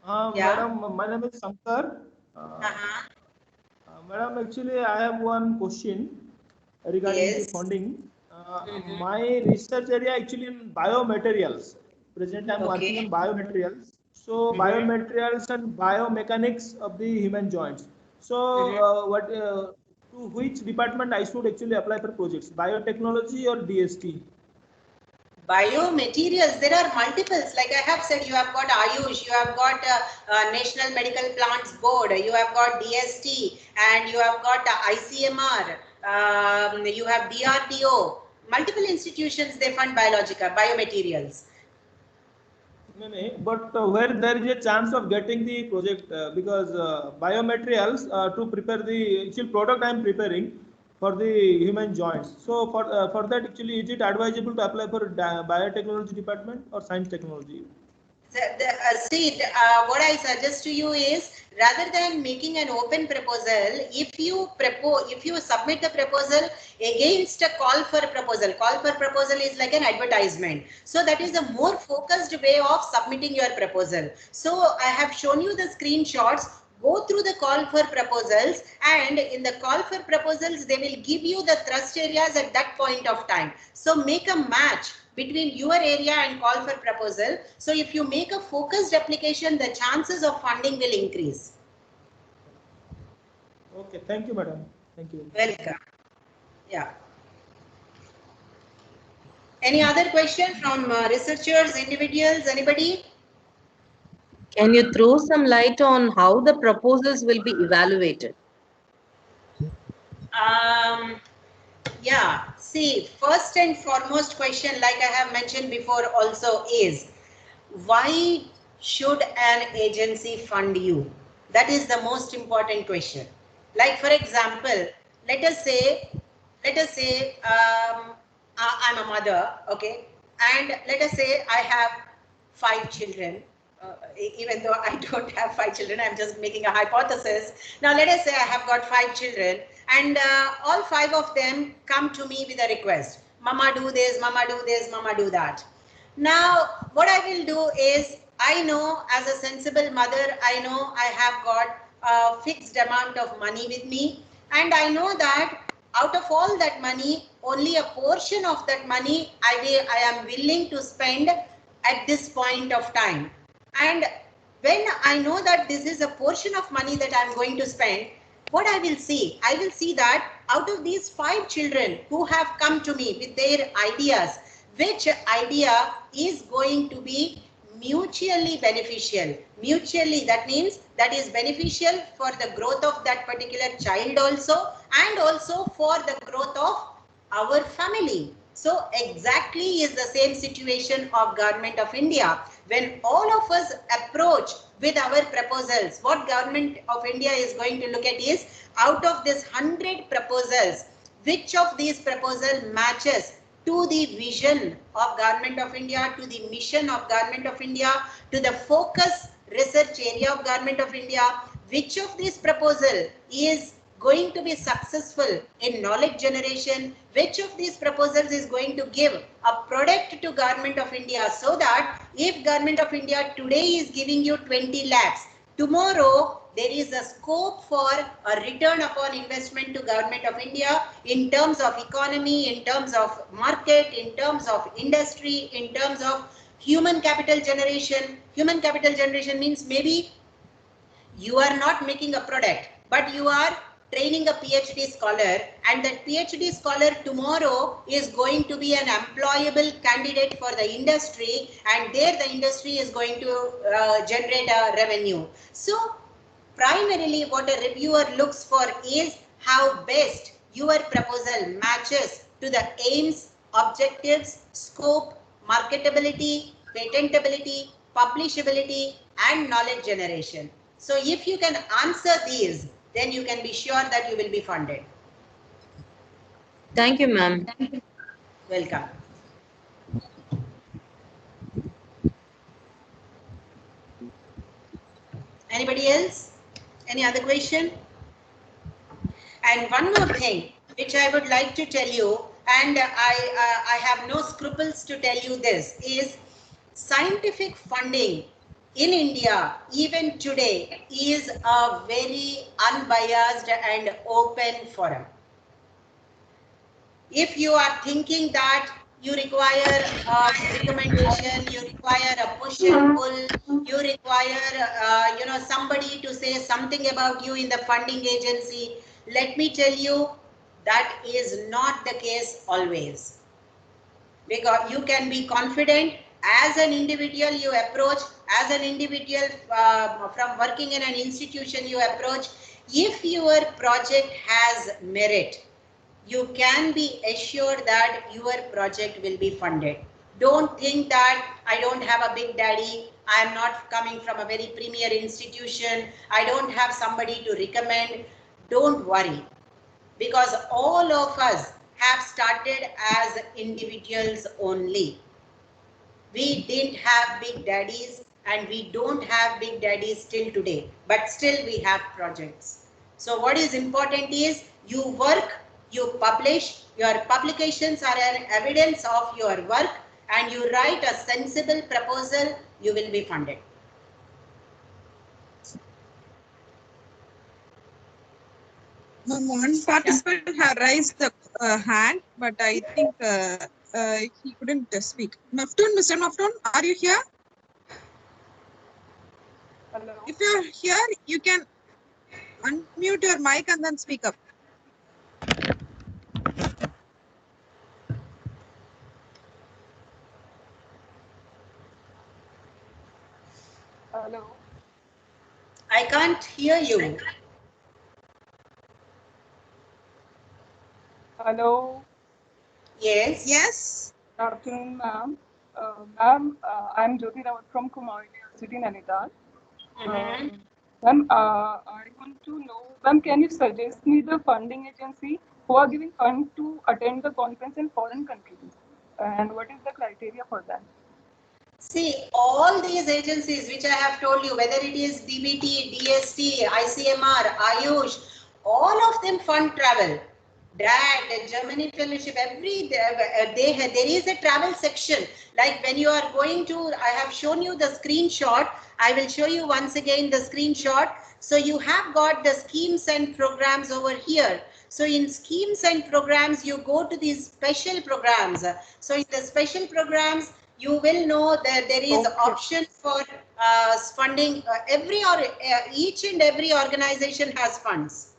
Madam, my name is Shankar. Madam, actually, I have one question regarding the funding. My research area actually in biomaterials. Presently, I'm working on biomaterials. So, biomaterials and biomechanics of the human joints. So, to which department I should actually apply for projects? Biotechnology or DST? Biomaterials, there are multiples. Like I have said, you have got Ayush, you have got National Medical Plants Board, you have got DST, and you have got ICMR, you have DRDO. Multiple institutions, they fund biomaterials. But where there is a chance of getting the project, because biomaterials to prepare the actual product I am preparing for the human joints. So for that, actually, is it advisable to apply for biotechnology department or science technology? What I suggest to you is rather than making an open proposal, if you submit the proposal against a call for proposal is like an advertisement. So that is a more focused way of submitting your proposal. So I have shown you the screenshots. Go through the call for proposals, and in the call for proposals, they will give you the thrust areas at that point of time. So make a match between your area and call for proposal. So if you make a focused application, the chances of funding will increase. Okay, thank you, madam. Thank you. Welcome. Yeah. Any other question from researchers, individuals, anybody? Can you throw some light on how the proposals will be evaluated? Yeah, see, first and foremost question, like I have mentioned before also, is why should an agency fund you? That is the most important question. Like, for example, let us say I'm a mother, okay, and let us say I have 5 children. Even though I don't have 5 children, I'm just making a hypothesis. Now let us say I have got 5 children, and all 5 of them come to me with a request. Mama do this, mama do this, mama do that. Now what I will do is, I know as a sensible mother, I know I have got a fixed amount of money with me, and I know that out of all that money, only a portion of that money I am willing to spend at this point of time. And when I know that this is a portion of money that I'm going to spend, what I will see that out of these 5 children who have come to me with their ideas, which idea is going to be mutually beneficial. Mutually, that means that is beneficial for the growth of that particular child also, and also for the growth of our family. So exactly is the same situation of Government of India. When all of us approach with our proposals, what Government of India is going to look at is, out of this 100 proposals, which of these proposals matches to the vision of Government of India, to the mission of Government of India, to the focus research area of Government of India, which of these proposal is going to be successful in knowledge generation, which of these proposals is going to give a product to Government of India, so that if Government of India today is giving you 20 lakhs, tomorrow there is a scope for a return upon investment to Government of India in terms of economy, in terms of market, in terms of industry, in terms of human capital generation. Human capital generation means maybe you are not making a product, but you are training a PhD scholar, and that PhD scholar tomorrow is going to be an employable candidate for the industry, and there the industry is going to generate a revenue. So primarily what a reviewer looks for is how best your proposal matches to the aims, objectives, scope, marketability, patentability, publishability, and knowledge generation. So if you can answer these, then you can be sure that you will be funded. Thank you, ma'am. Welcome. Anybody else? Any other question? And one more thing which I would like to tell you, and I have no scruples to tell you this, is scientific funding in India even today is a very unbiased and open forum. If you are thinking that you require a recommendation, you require a push and pull, you require somebody to say something about you in the funding agency, let me tell you, that is not the case always. Because you can be confident as an individual you approach, as an individual from working in an institution you approach, if your project has merit, you can be assured that your project will be funded. Don't think that I don't have a big daddy, I am not coming from a very premier institution, I don't have somebody to recommend. Don't worry, because all of us have started as individuals only. We didn't have big daddies and we don't have big daddies till today, but still we have projects. So what is important is you work, you publish, your publications are an evidence of your work, and you write a sensible proposal, you will be funded. One participant had raised the hand, but I think he couldn't speak. Maftun, Mr. Maftun, are you here? Hello. If you're here, you can unmute your mic and then speak up. Hello. I can't hear you. Hello. Yes. Yes. Good afternoon, ma'am. Ma'am, I'm Jyoti Rawat from Kumar University, Nainital. Ma'am, I want to know, ma'am, can you suggest me the funding agency who are giving funds to attend the conference in foreign countries? And what is the criteria for that? See, all these agencies which I have told you, whether it is DBT, DST, ICMR, Ayush, all of them fund travel. DAT, Germany Fellowship, there is a travel section. Like when you are going to, I have shown you the screenshot. I will show you once again the screenshot. So you have got the schemes and programs over here. So in schemes and programs, you go to these special programs. So in the special programs, you will know that there is option for funding. Each and every organization has funds.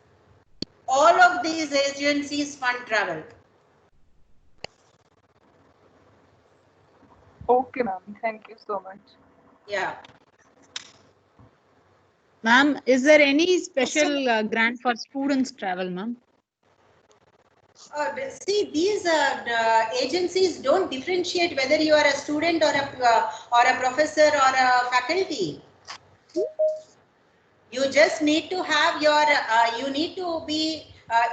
All of these agencies fund travel. Okay, ma'am. Thank you so much. Yeah. Ma'am, is there any special grant for students travel, ma'am? See, these agencies don't differentiate whether you are a student or a professor or a faculty. You just need to have your, you need to be,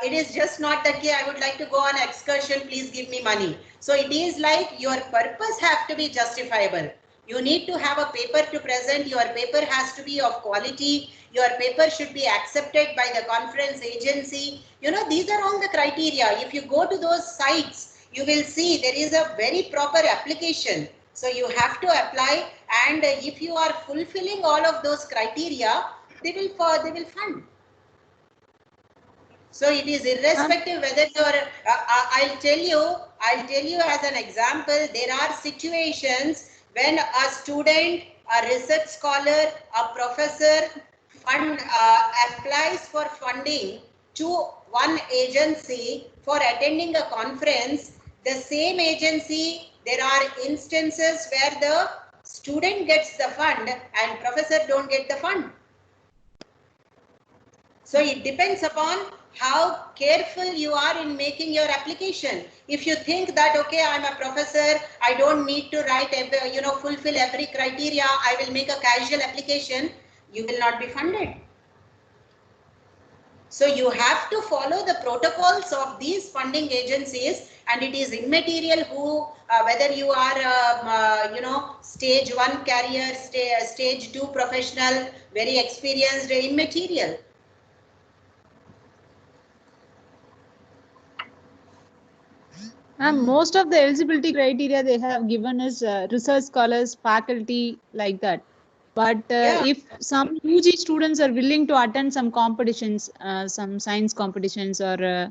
it is just not that, okay, I would like to go on excursion, please give me money. So it is like your purpose have to be justifiable. You need to have a paper to present, your paper has to be of quality, your paper should be accepted by the conference agency. You know, these are all the criteria. If you go to those sites, you will see there is a very proper application. So you have to apply, and if you are fulfilling all of those criteria, they will fund. So it is irrespective whether you are, I'll tell you as an example, there are situations when a student, a research scholar, a professor applies for funding to one agency for attending a conference. The same agency, there are instances where the student gets the fund and professor don't get the fund. So it depends upon how careful you are in making your application. If you think that, okay, I'm a professor, I don't need to write, fulfill every criteria, I will make a casual application, you will not be funded. So you have to follow the protocols of these funding agencies, and it is immaterial who, whether you are, stage 1 career, stage 2 professional, very experienced, immaterial. And most of the eligibility criteria they have given is research scholars, faculty, like that. But if some UG students are willing to attend some competitions, some science competitions or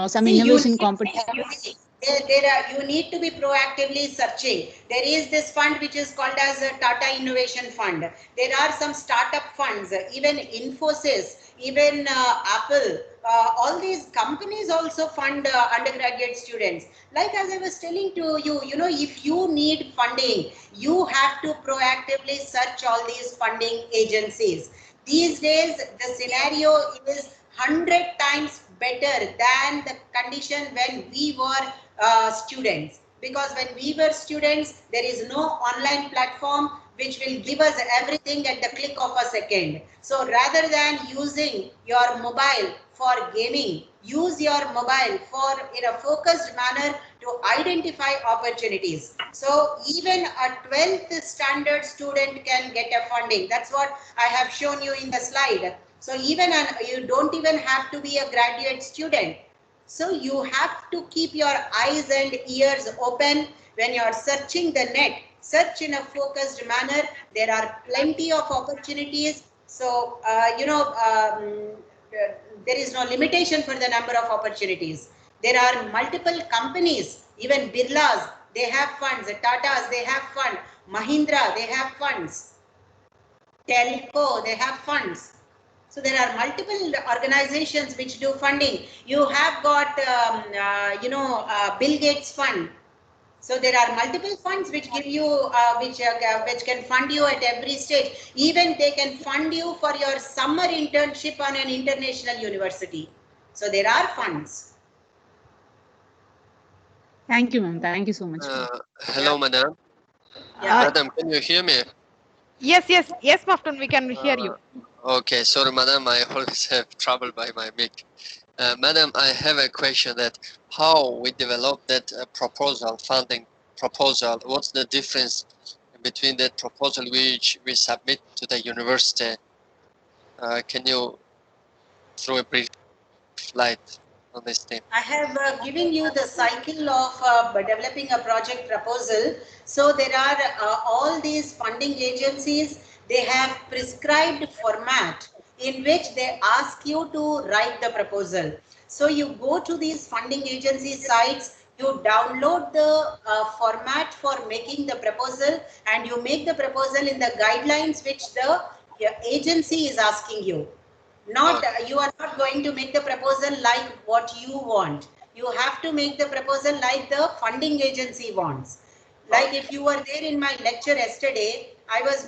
some innovation competitions. You need to be proactively searching. There is this fund which is called as a Tata Innovation Fund. There are some startup funds, even Infosys, even Apple, all these companies also fund undergraduate students. Like as I was telling to you, if you need funding, you have to proactively search all these funding agencies. These days, the scenario is 100 times better than the condition when we were students. Because when we were students, there is no online platform which will give us everything at the click of a second. So rather than using your mobile for gaming, use your mobile for in a focused manner to identify opportunities. So even a 12th standard student can get a funding. That's what I have shown you in the slide. So even you don't even have to be a graduate student. So you have to keep your eyes and ears open when you are searching the net. Search in a focused manner. There are plenty of opportunities. So, there is no limitation for the number of opportunities. There are multiple companies, even Birlas, they have funds. Tatas, they have funds. Mahindra, they have funds. Telco, they have funds. So there are multiple organizations which do funding. You have got, Bill Gates fund. So there are multiple funds which give you, which can fund you at every stage. Even they can fund you for your summer internship on an international university. So there are funds. Thank you, ma'am. Thank you so much. Hello, madam. Madam, can you hear me? Yes, Mafton, we can hear you. Okay, sorry, madam. I always have trouble by my mic. Madam, I have a question that how we develop that funding proposal, what's the difference between that proposal which we submit to the university? Can you throw a brief light on this thing? I have given you the cycle of developing a project proposal. So there are all these funding agencies, they have prescribed format in which they ask you to write the proposal. So you go to these funding agency sites, you download the format for making the proposal, and you make the proposal in the guidelines which the agency is asking you. You are not going to make the proposal like what you want. You have to make the proposal like the funding agency wants. Like if you were there in my lecture yesterday, I was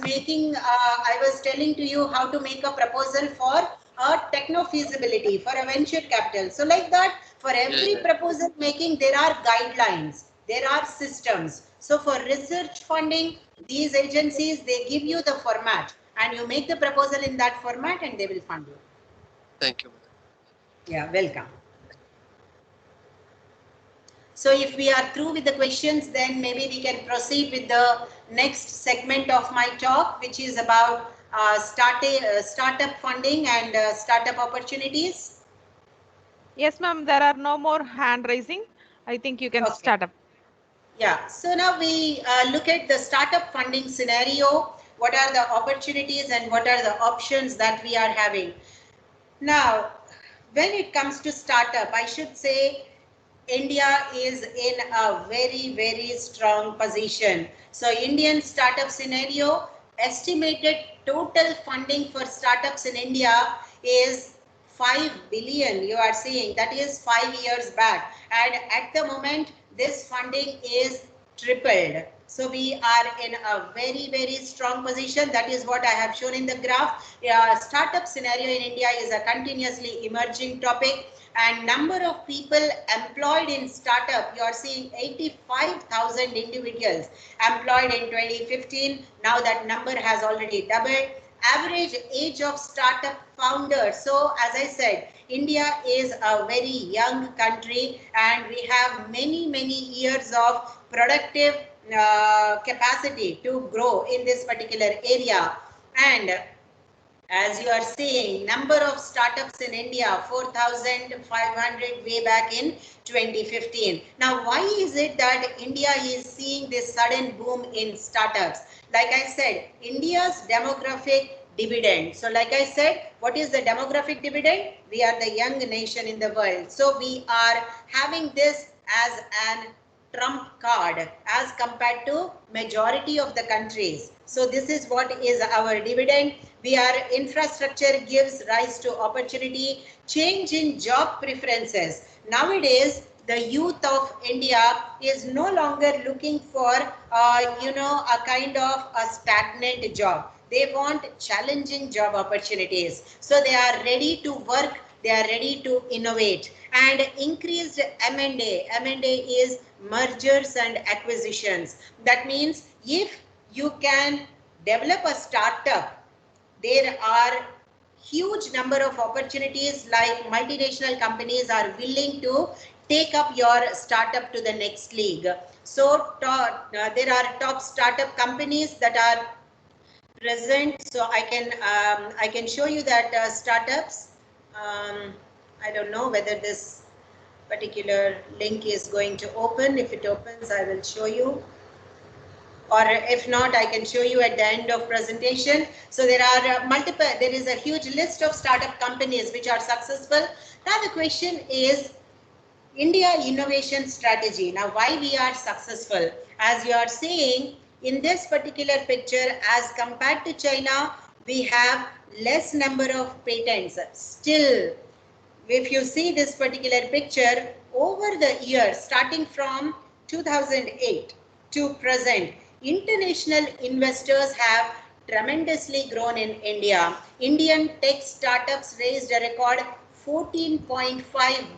telling to you how to make a proposal for a techno feasibility, for a venture capital. So like that, for every proposal making, there are guidelines, there are systems. So for research funding, these agencies, they give you the format and you make the proposal in that format and they will fund you. Thank you. Yeah, welcome. So if we are through with the questions, then maybe we can proceed with the next segment of my talk, which is about startup funding and startup opportunities. Yes, ma'am, there are no more hand raising. I think you can start up. Yeah, so now we look at the startup funding scenario. What are the opportunities and what are the options that we are having? Now, when it comes to startup, I should say India is in a very, very strong position. So Indian startup scenario, estimated total funding for startups in India is 5 billion. You are seeing that is 5 years back. And at the moment, this funding is tripled. So we are in a very, very strong position. That is what I have shown in the graph. Startup scenario in India is a continuously emerging topic, and number of people employed in startup, you are seeing 85,000 individuals employed in 2015. Now that number has already doubled. Average age of startup founders. So as I said, India is a very young country and we have many, many years of productive capacity to grow in this particular area. And as you are seeing, number of startups in India, 4,500 way back in 2015. Now, why is it that India is seeing this sudden boom in startups? Like I said, India's demographic dividend. So like I said, what is the demographic dividend? We are the young nation in the world. So we are having this as an trump card as compared to majority of the countries. So this is what is our dividend. Infrastructure gives rise to opportunity, change in job preferences. Nowadays, the youth of India is no longer looking for, a kind of a stagnant job. They want challenging job opportunities. So they are ready to work, they are ready to innovate. And increased M&A. M&A is mergers and acquisitions. That means if you can develop a startup, there are huge number of opportunities, like multinational companies are willing to take up your startup to the next league. So there are top startup companies that are present. So I can show you that startups. I don't know whether this particular link is going to open. If it opens, I will show you. Or if not, I can show you at the end of presentation. So there are there is a huge list of startup companies which are successful. Now the question is, India innovation strategy. Now, why we are successful? As you are seeing in this particular picture, as compared to China, we have less number of patents. Still, if you see this particular picture, over the years, starting from 2008 to present, international investors have tremendously grown in India. Indian tech startups raised a record 14.5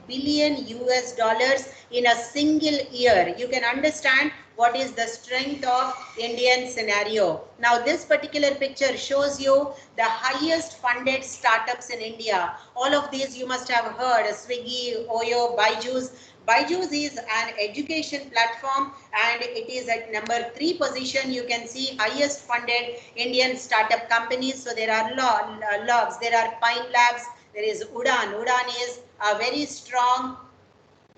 billion US dollars in a single year. You can understand what is the strength of Indian scenario. Now this particular picture shows you the highest funded startups in India. All of these you must have heard: Swiggy, Oyo, Byju's. Byju's is an education platform and it is at number 3 position. You can see highest funded Indian startup companies. So there are logs, there are Pine Labs, there is Udaan. Udaan is a very strong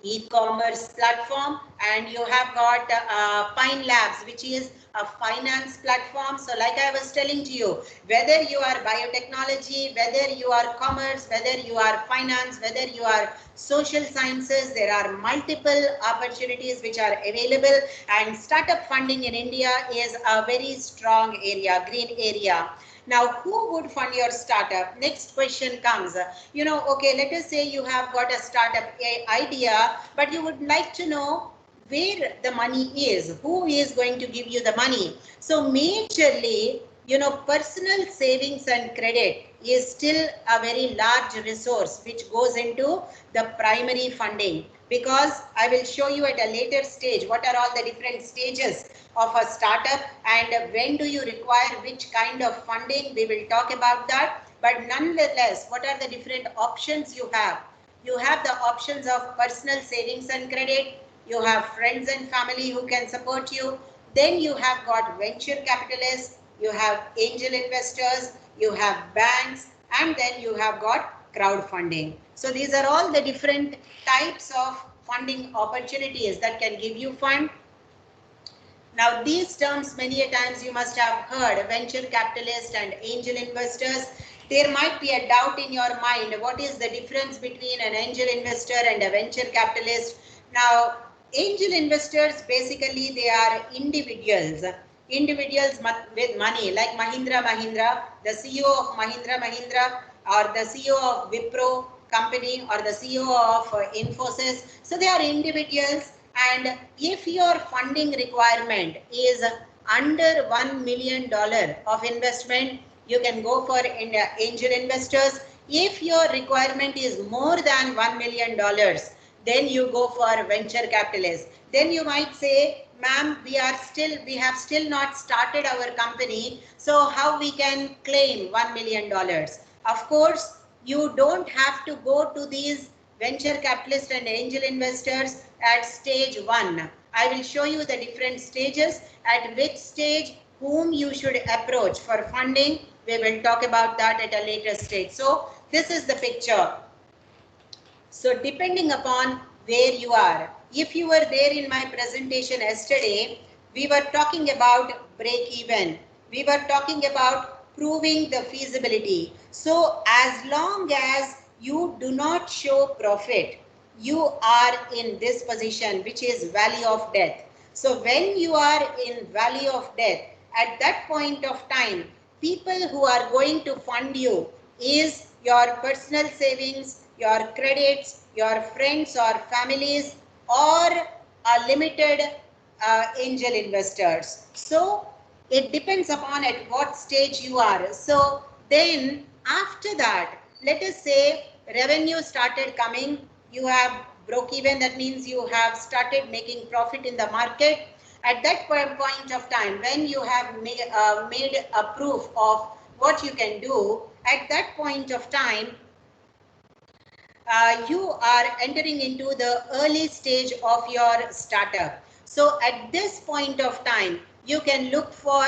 e-commerce platform, and you have got Pine Labs, which is a finance platform. So like I was telling to you, whether you are biotechnology, whether you are commerce, whether you are finance, whether you are social sciences, there are multiple opportunities which are available, and startup funding in India is a very strong area, green area. Now, who would fund your startup? Next question comes, okay, let us say you have got a startup idea, but you would like to know where the money is, who is going to give you the money. So majorly, personal savings and credit is still a very large resource which goes into the primary funding, because I will show you at a later stage what are all the different stages of a startup and when do you require which kind of funding. We will talk about that. But nonetheless, what are the different options you have? You have the options of personal savings and credit. You have friends and family who can support you. Then you have got venture capitalists. You have angel investors. You have banks. And then you have got crowdfunding. So these are all the different types of funding opportunities that can give you fund. Now these terms many a times you must have heard, venture capitalist and angel investors. There might be a doubt in your mind, what is the difference between an angel investor and a venture capitalist? Now angel investors, basically they are individuals with money, like Mahindra Mahindra, the CEO of Mahindra Mahindra, or the CEO of Wipro company, or the CEO of Infosys. So they are individuals. And if your funding requirement is under $1 million of investment, you can go for angel investors. If your requirement is more than $1 million, then you go for venture capitalists. Then you might say, ma'am, we have still not started our company, so how we can claim $1 million? Of course, you don't have to go to these venture capitalists and angel investors at stage 1. I will show you the different stages, at which stage whom you should approach for funding. We will talk about that at a later stage. So this is the picture. So depending upon where you are, if you were there in my presentation yesterday, we were talking about break even. We were talking about proving the feasibility. So as long as you do not show profit, you are in this position, which is valley of death. So when you are in valley of death, at that point of time, people who are going to fund you is your personal savings, your credits, your friends or families, or a limited angel investors. So it depends upon at what stage you are. So then after that, let us say revenue started coming, you have broke even, that means you have started making profit in the market. At that point of time, when you have made a proof of what you can do, at that point of time, you are entering into the early stage of your startup. So at this point of time, you can look for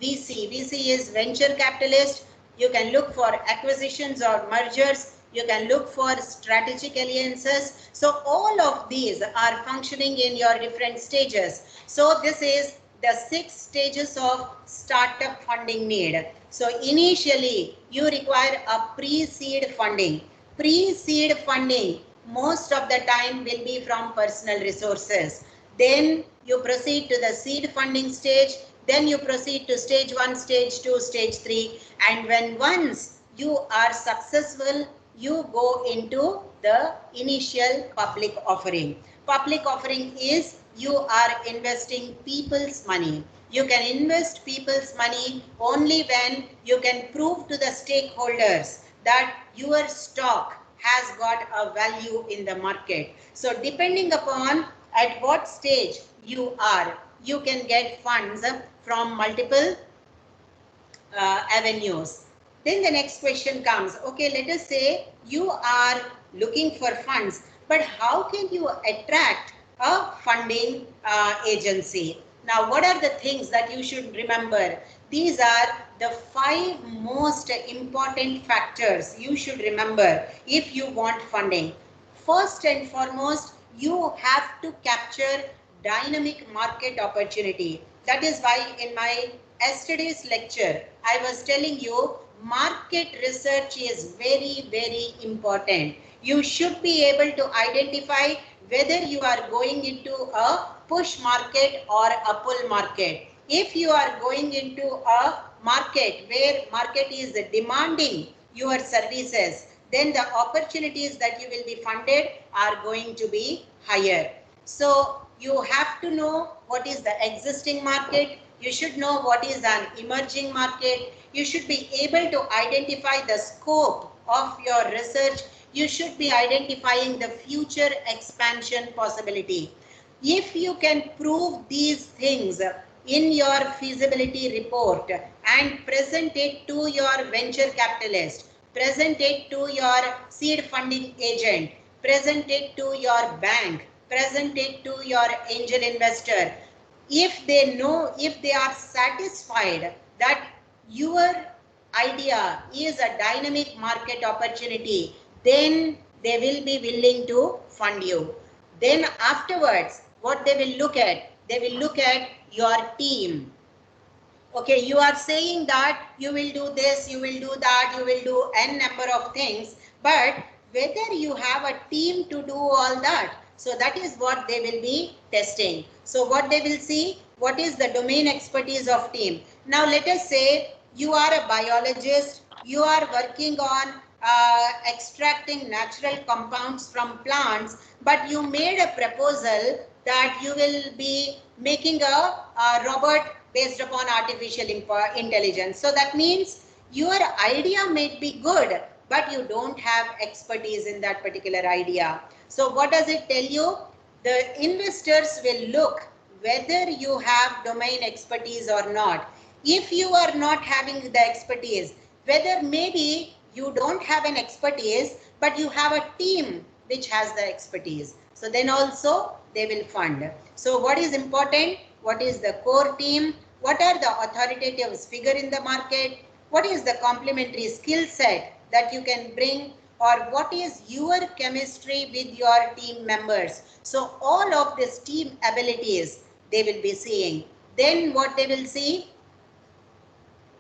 VC. VC is venture capitalist. You can look for acquisitions or mergers. You can look for strategic alliances. So all of these are functioning in your different stages. So this is the 6 stages of startup funding need. So initially, you require a pre-seed funding. Pre-seed funding most of the time will be from personal resources. Then you proceed to the seed funding stage. Then you proceed to stage 1, stage 2, stage 3. And when once you are successful, you go into the initial public offering. Public offering is you are investing people's money. You can invest people's money only when you can prove to the stakeholders that your stock has got a value in the market. So depending upon at what stage you are, you can get funds from multiple avenues. Then the next question comes, okay, let us say you are looking for funds, but how can you attract a funding agency? Now, what are the things that you should remember? These are the 5 most important factors you should remember if you want funding. First and foremost, you have to capture dynamic market opportunity. That is why in my yesterday's lecture, I was telling you market research is very, very important. You should be able to identify whether you are going into a push market or a pull market. If you are going into a market where market is demanding your services, then the opportunities that you will be funded are going to be higher. So you have to know what is the existing market. You should know what is an emerging market. You should be able to identify the scope of your research. You should be identifying the future expansion possibility. If you can prove these things in your feasibility report and present it to your venture capitalist, present it to your seed funding agent, present it to your bank, present it to your angel investor, if they know, if they are satisfied that your idea is a dynamic market opportunity, then they will be willing to fund you. Then afterwards, what they will look at, they will look at your team. Okay, you are saying that you will do this, you will do that, you will do n number of things, but whether you have a team to do all that, so that is what they will be testing. So what they will see, what is the domain expertise of team. Now let us say you are a biologist, you are working on extracting natural compounds from plants, but you made a proposal that you will be making a robot based upon artificial intelligence. So that means your idea may be good, but you don't have expertise in that particular idea. So what does it tell you? The investors will look whether you have domain expertise or not. If you are not having the expertise, whether maybe you don't have an expertise, but you have a team which has the expertise, so then also they will fund. So what is important? What is the core team? What are the authoritative figure in the market? What is the complementary skill set that you can bring? Or what is your chemistry with your team members? So all of these team abilities they will be seeing. Then what they will see?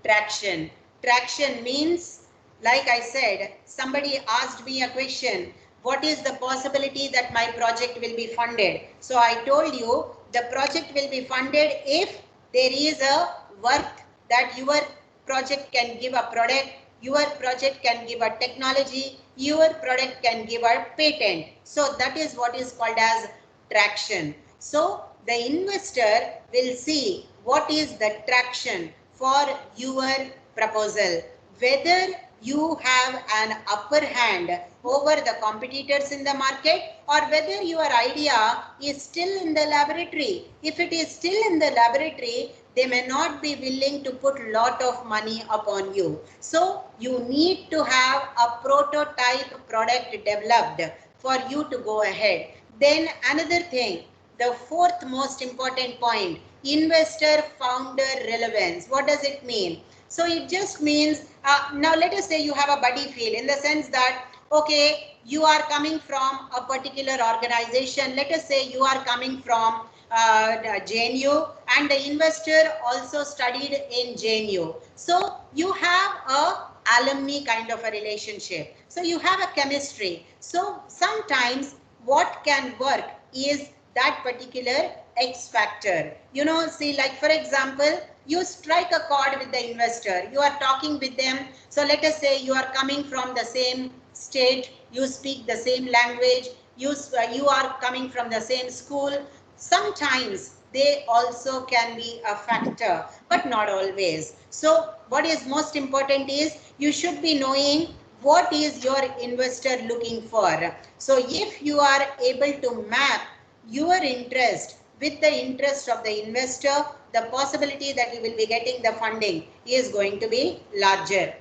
Traction. Traction means, like I said, somebody asked me a question, what is the possibility that my project will be funded? So I told you the project will be funded if there is a worth that your project can give a product, your project can give a technology, your product can give a patent. So that is what is called as traction. So the investor will see what is the traction for your proposal, whether you have an upper hand over the competitors in the market or whether your idea is still in the laboratory. If it is still in the laboratory, they may not be willing to put lot of money upon you. So you need to have a prototype product developed for you to go ahead. Then another thing, the fourth most important point, investor founder relevance. What does it mean? So it just means, now let us say you have a buddy feel, in the sense that, okay, you are coming from a particular organization. Let us say you are coming from JNU, and the investor also studied in JNU. So you have a alumni kind of a relationship. So you have a chemistry. So sometimes what can work is that particular X factor. You know, see, like for example, you strike a chord with the investor. You are talking with them. So let us say you are coming from the same state, you speak the same language, you are coming from the same school. Sometimes they also can be a factor, but not always. So what is most important is you should be knowing what is your investor looking for. So if you are able to map your interest with the interest of the investor, the possibility that you will be getting the funding is going to be larger.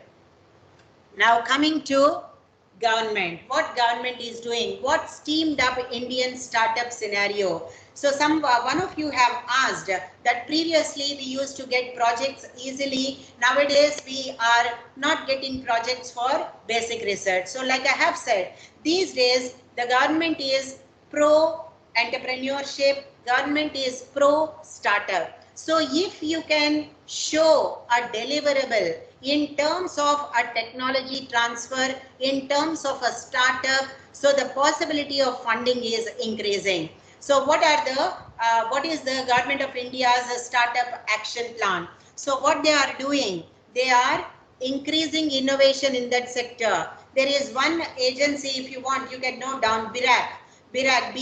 Now coming to government, what government is doing, what steamed up Indian startup scenario. So one of you have asked that previously we used to get projects easily. Nowadays we are not getting projects for basic research. So like I have said, these days the government is pro entrepreneurship, government is pro startup. So if you can show a deliverable in terms of a technology transfer, in terms of a startup, so the possibility of funding is increasing. So what is the Government of India's startup action plan? So what they are doing, they are increasing innovation in that sector. There is one agency, if you want, you can note down, BIRAC, BIRAC.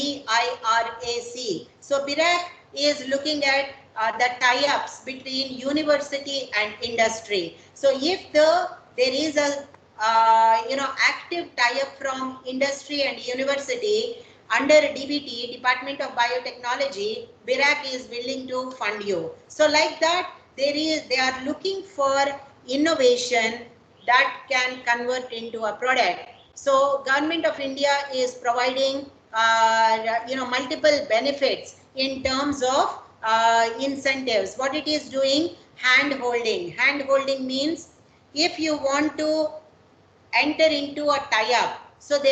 So BIRAC is looking at the tie-ups between university and industry. So if there is a active tie-up from industry and university under DBT, Department of Biotechnology, BIRAC is willing to fund you. So like that, they are looking for innovation that can convert into a product. So Government of India is providing multiple benefits in terms of incentives. What it is doing, hand holding. Hand holding means if you want to enter into a tie-up, so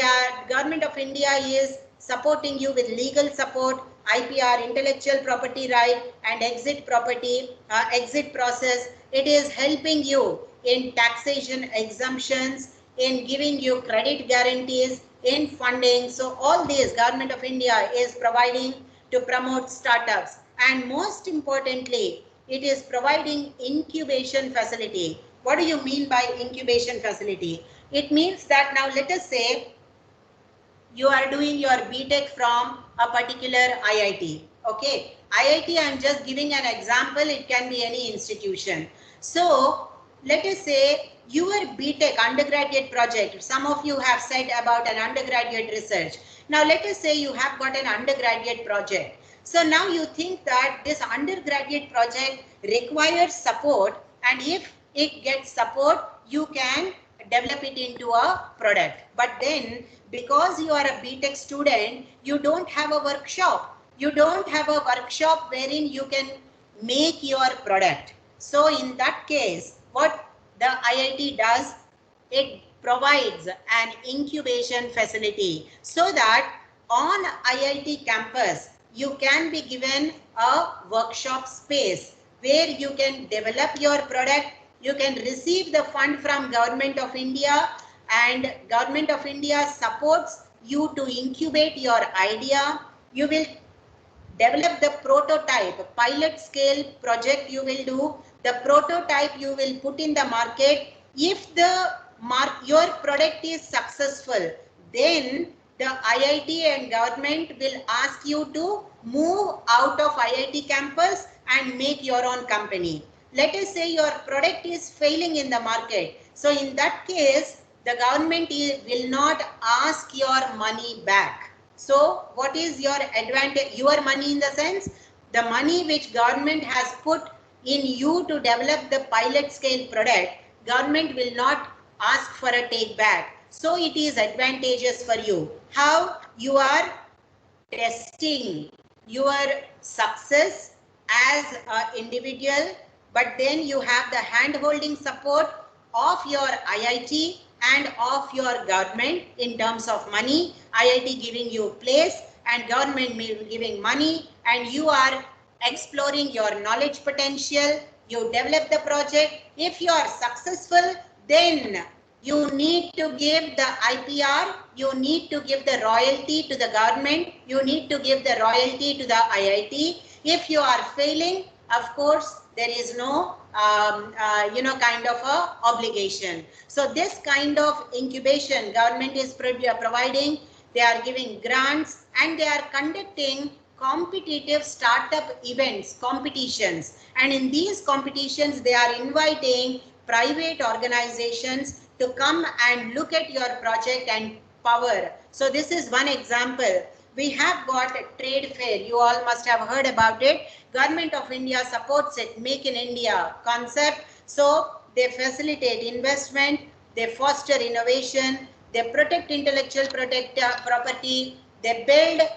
Government of India is supporting you with legal support, IPR, intellectual property right, and exit process. It is helping you in taxation exemptions, in giving you credit guarantees, in funding. So all these Government of India is providing to promote startups. And most importantly, it is providing incubation facility. What do you mean by incubation facility? It means that now let us say you are doing your BTech from a particular IIT. Okay, IIT, I'm just giving an example, it can be any institution. So let us say your BTech undergraduate project, some of you have said about an undergraduate research. Now let us say you have got an undergraduate project. So now you think that this undergraduate project requires support, and if it gets support, you can develop it into a product. But then because you are a BTech student, you don't have a workshop. You don't have a workshop wherein you can make your product. So in that case, what the IIT does, it provides an incubation facility so that on IIT campus, you can be given a workshop space where you can develop your product. You can receive the fund from Government of India, and Government of India supports you to incubate your idea. You will develop the prototype, pilot scale project you will do. The prototype you will put in the market. If your product is successful, then the IIT and government will ask you to move out of IIT campus and make your own company. Let us say your product is failing in the market. So in that case, the government will not ask your money back. So what is your advantage? Your money in the sense, the money which government has put in you to develop the pilot scale product, government will not ask for a take back. So it is advantageous for you. How? You are testing your success as an individual, but then you have the hand-holding support of your IIT and of your government in terms of money. IIT giving you place and government giving money, and you are exploring your knowledge potential. You develop the project. If you are successful, then you need to give the IPR, you need to give the royalty to the government, you need to give the royalty to the IIT. If you are failing, of course, there is no, kind of a obligation. So this kind of incubation government is providing. They are giving grants and they are conducting competitive startup events, competitions. And in these competitions, they are inviting private organizations to come and look at your project and power. So this is one example. We have got a trade fair. You all must have heard about it. Government of India supports it, Make in India concept. So they facilitate investment, they foster innovation, they protect intellectual property, they build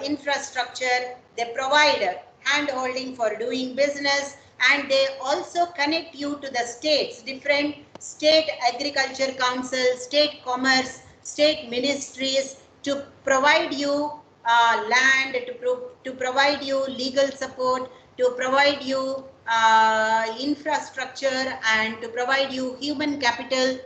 infrastructure, they provide hand-holding for doing business, and they also connect you to the states, different state agriculture council, state commerce, state ministries to provide you land, to provide you legal support, to provide you infrastructure, and to provide you human capital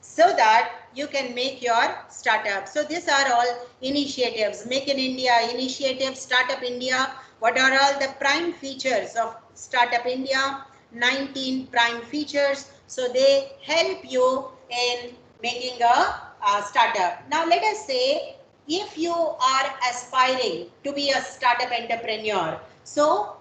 so that you can make your startup. So these are all initiatives, Make in India initiative, Startup India. What are all the prime features of Startup India? 19 prime features. So they help you in making a startup. Now let us say if you are aspiring to be a startup entrepreneur, so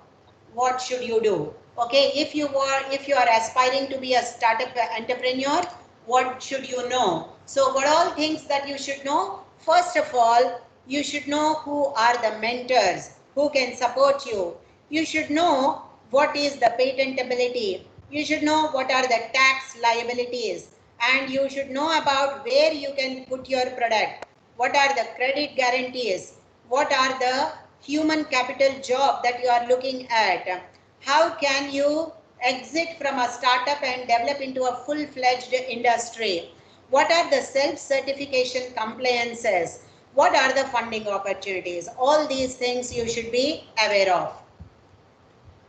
what should you do? Okay, if you are aspiring to be a startup entrepreneur, what should you know? So what all things that you should know? First of all, you should know who are the mentors who can support you. You should know what is the patentability. You should know what are the tax liabilities, and you should know about where you can put your product. What are the credit guarantees? What are the human capital job that you are looking at? How can you exit from a startup and develop into a full-fledged industry? What are the self-certification compliances? What are the funding opportunities? All these things you should be aware of.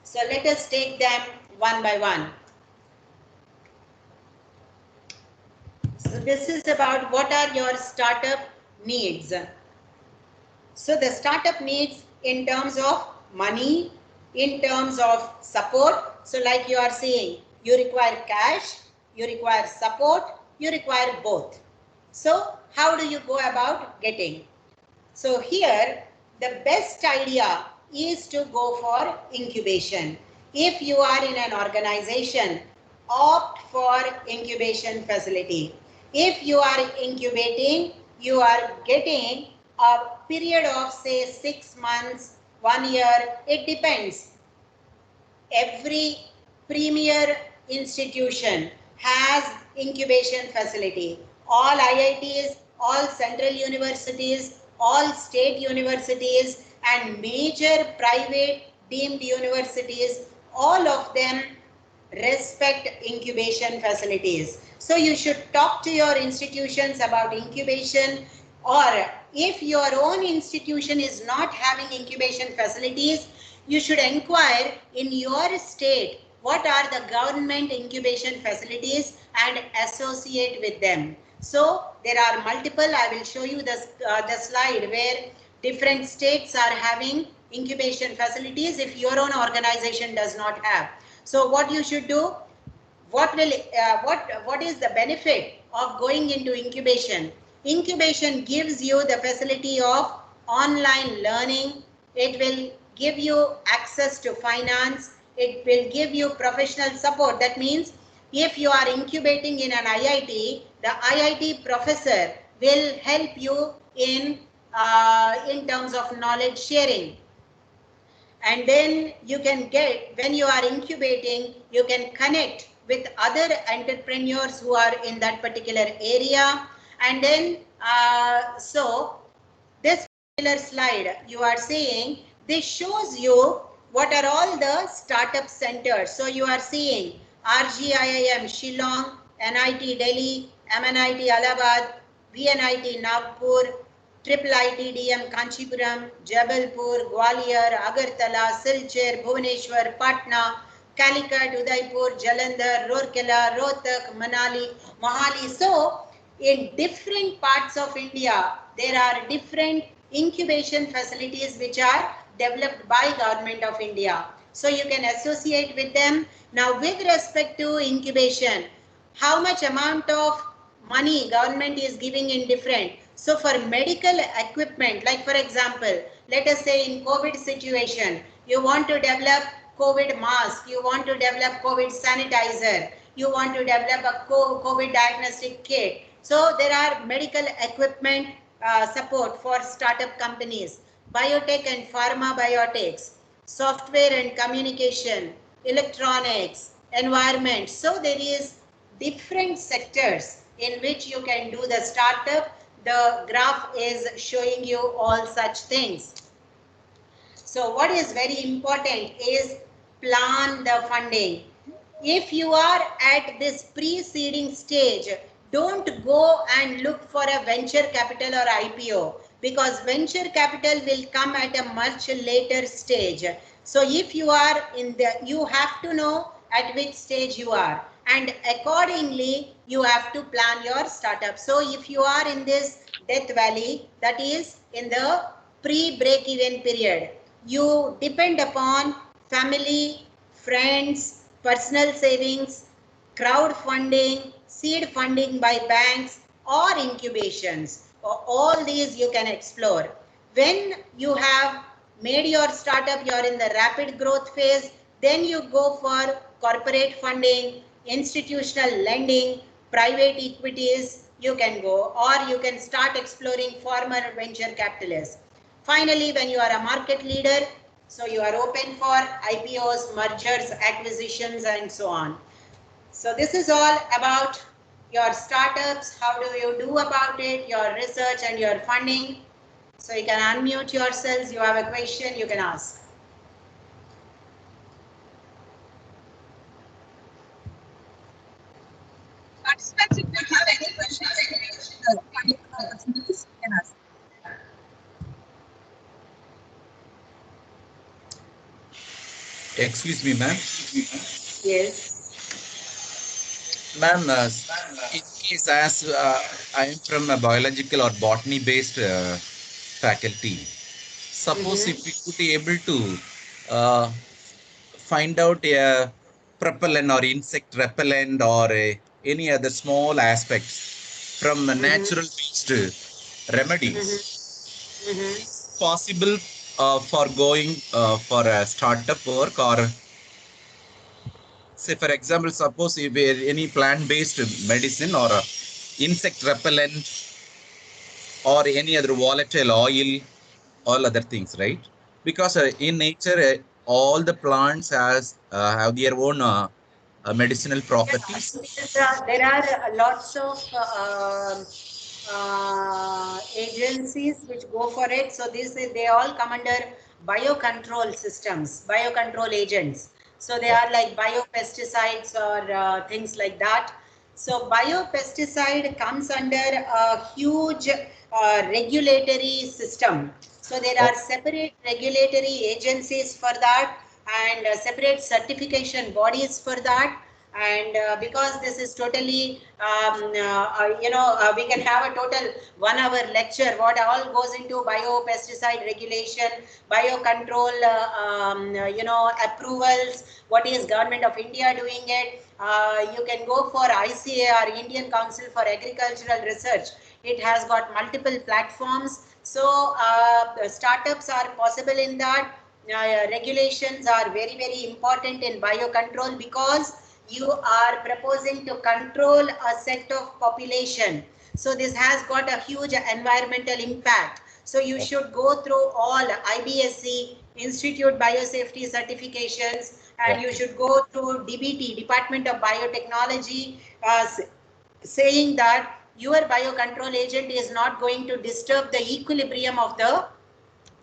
So let us take them one by one. So this is about what are your startup needs. So the startup needs in terms of money, in terms of support. So like you are saying, you require cash, you require support, you require both. So how do you go about getting? So here, the best idea is to go for incubation. If you are in an organization, opt for incubation facility. If you are incubating, you are getting a period of say 6 months, 1 year, it depends. Every premier institution has incubation facility. All IITs, all central universities, all state universities and major private deemed universities, all of them respect incubation facilities. So you should talk to your institutions about incubation, or if your own institution is not having incubation facilities, you should inquire in your state what are the government incubation facilities and associate with them. So there are multiple. I will show you the slide where different states are having incubation facilities if your own organization does not have. So what you should do, what is the benefit of going into incubation? Incubation gives you the facility of online learning. It will give you access to finance. It will give you professional support. That means if you are incubating in an IIT, the IIT professor will help you in terms of knowledge sharing. And then you can get, when you are incubating, you can connect with other entrepreneurs who are in that particular area. And then, so this particular slide you are seeing, this shows you what are all the startup centers. So you are seeing RGIIM Shillong, NIT Delhi, MNIT Allahabad, VNIT Nagpur, Triple ITDM Kanchipuram, Jabalpur, Gwalior, Agartala, Silchar, Bhubaneswar, Patna, Calicut, Udaipur, Jalandhar, Rourkela, Rohtak, Manali, Mohali. So in different parts of India, there are different incubation facilities which are developed by Government of India. So you can associate with them. Now with respect to incubation, how much amount of money government is giving in different. So for medical equipment, like for example, let us say in COVID situation, you want to develop COVID mask, you want to develop COVID sanitizer, you want to develop a COVID diagnostic kit. So there are medical equipment support for startup companies, biotech and pharma biotics, software and communication, electronics, environment. So there is different sectors in which you can do the startup. The graph is showing you all such things. So what is very important is plan the funding. If you are at this pre-seeding stage, don't go and look for a venture capital or IPO, because venture capital will come at a much later stage. So if you are in the, you have to know at which stage you are, and accordingly you have to plan your startup. So if you are in this death valley, that is in the pre-break even period, you depend upon family, friends, personal savings, crowdfunding, seed funding by banks or incubations. All these you can explore. When you have made your startup, you are in the rapid growth phase, then you go for corporate funding, institutional lending, private equities, you can go, or you can start exploring former venture capitalists. Finally, when you are a market leader, so you are open for IPOs, mergers, acquisitions, and so on. So this is all about your startups, how do you do about it, your research and your funding. So you can unmute yourselves, you have a question, you can ask. Participants, if you have any questions, you can ask. Excuse me, ma'am. Yes. Ma'am, in case as I am from a biological or botany based faculty, suppose if we could be able to find out a propellant or insect repellent or any other small aspects from natural based remedies, possible for going for a startup work, or say for example, suppose if any plant based medicine or insect repellent or any other volatile oil, all other things, right? Because in nature all the plants have their own medicinal properties. There are lots of agencies which go for it. So they all come under biocontrol systems, biocontrol agents. So they are like biopesticides or things like that. So biopesticide comes under a huge regulatory system. So there are separate regulatory agencies for that, and separate certification bodies for that. And because this is totally we can have a total 1 hour lecture what all goes into biopesticide regulation, biocontrol approvals, what is Government of India doing it. You can go for ICAR, Indian Council for Agricultural Research. It has got multiple platforms. So startups are possible in that. Regulations are very, very important in biocontrol, because you are proposing to control a set of population. So this has got a huge environmental impact. So you should go through all IBSC, Institute Biosafety certifications, and you should go through DBT, Department of Biotechnology, saying that your biocontrol agent is not going to disturb the equilibrium of the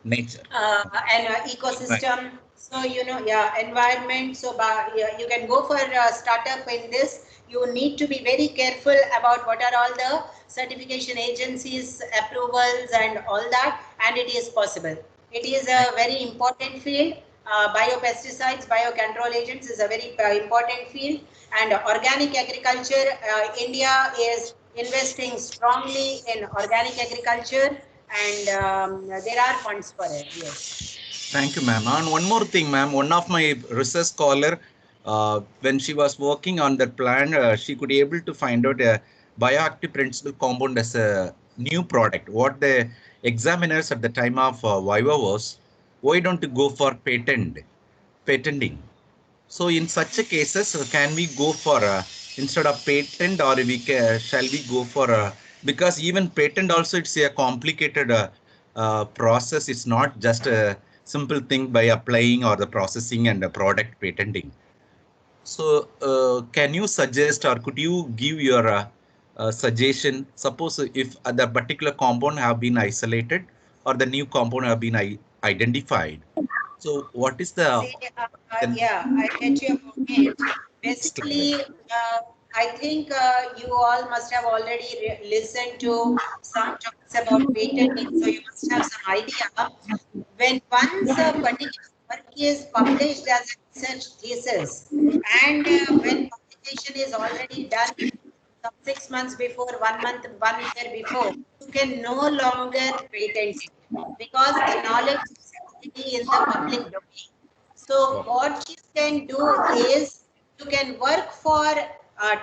nature and ecosystem. So environment. So you can go for a startup in this. You need to be very careful about what are all the certification agencies approvals and all that, and it is possible. It is a very important field. Biopesticides, biocontrol agents is a very important field, and organic agriculture, India is investing strongly in organic agriculture, and there are funds for it. Yes. Thank you, ma'am. And one more thing, ma'am. One of my research scholar, when she was working on that plan, she could be able to find out a bioactive principal compound as a new product. What the examiners at the time of Viva was, why don't you go for patenting? So in such a cases, can we go for instead of patent, or shall we go for because even patent also it's a complicated process. It's not just a simple thing by applying or the processing and the product patenting. So can you suggest, or could you give your suggestion? Suppose if the particular compound have been isolated or the new compound have been identified. So what is the yeah, I get your point. Basically, I think you all must have already listened to some talks about patenting, so you must have some idea. When once a particular work is published as a research thesis, and when publication is already done some 6 months before, 1 month, 1 year before, you can no longer patent it because the knowledge is already in the public domain. So what you can do is you can work for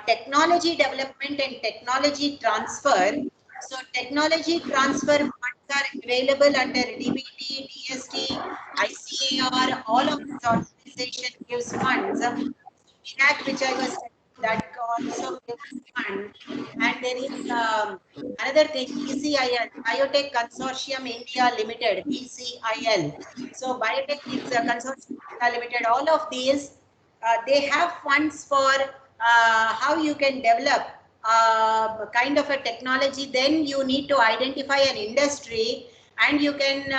technology development and technology transfer. So technology transfer funds are available under DBT, DST, ICAR, all of this organization gives funds. INAC, which I was telling, that also gives fund. And there is another thing, BCIL, Biotech Consortium India Limited, BCIL. So Biotech Consortium India Limited, all of these, they have funds for how you can develop kind of a technology. Then you need to identify an industry, and you can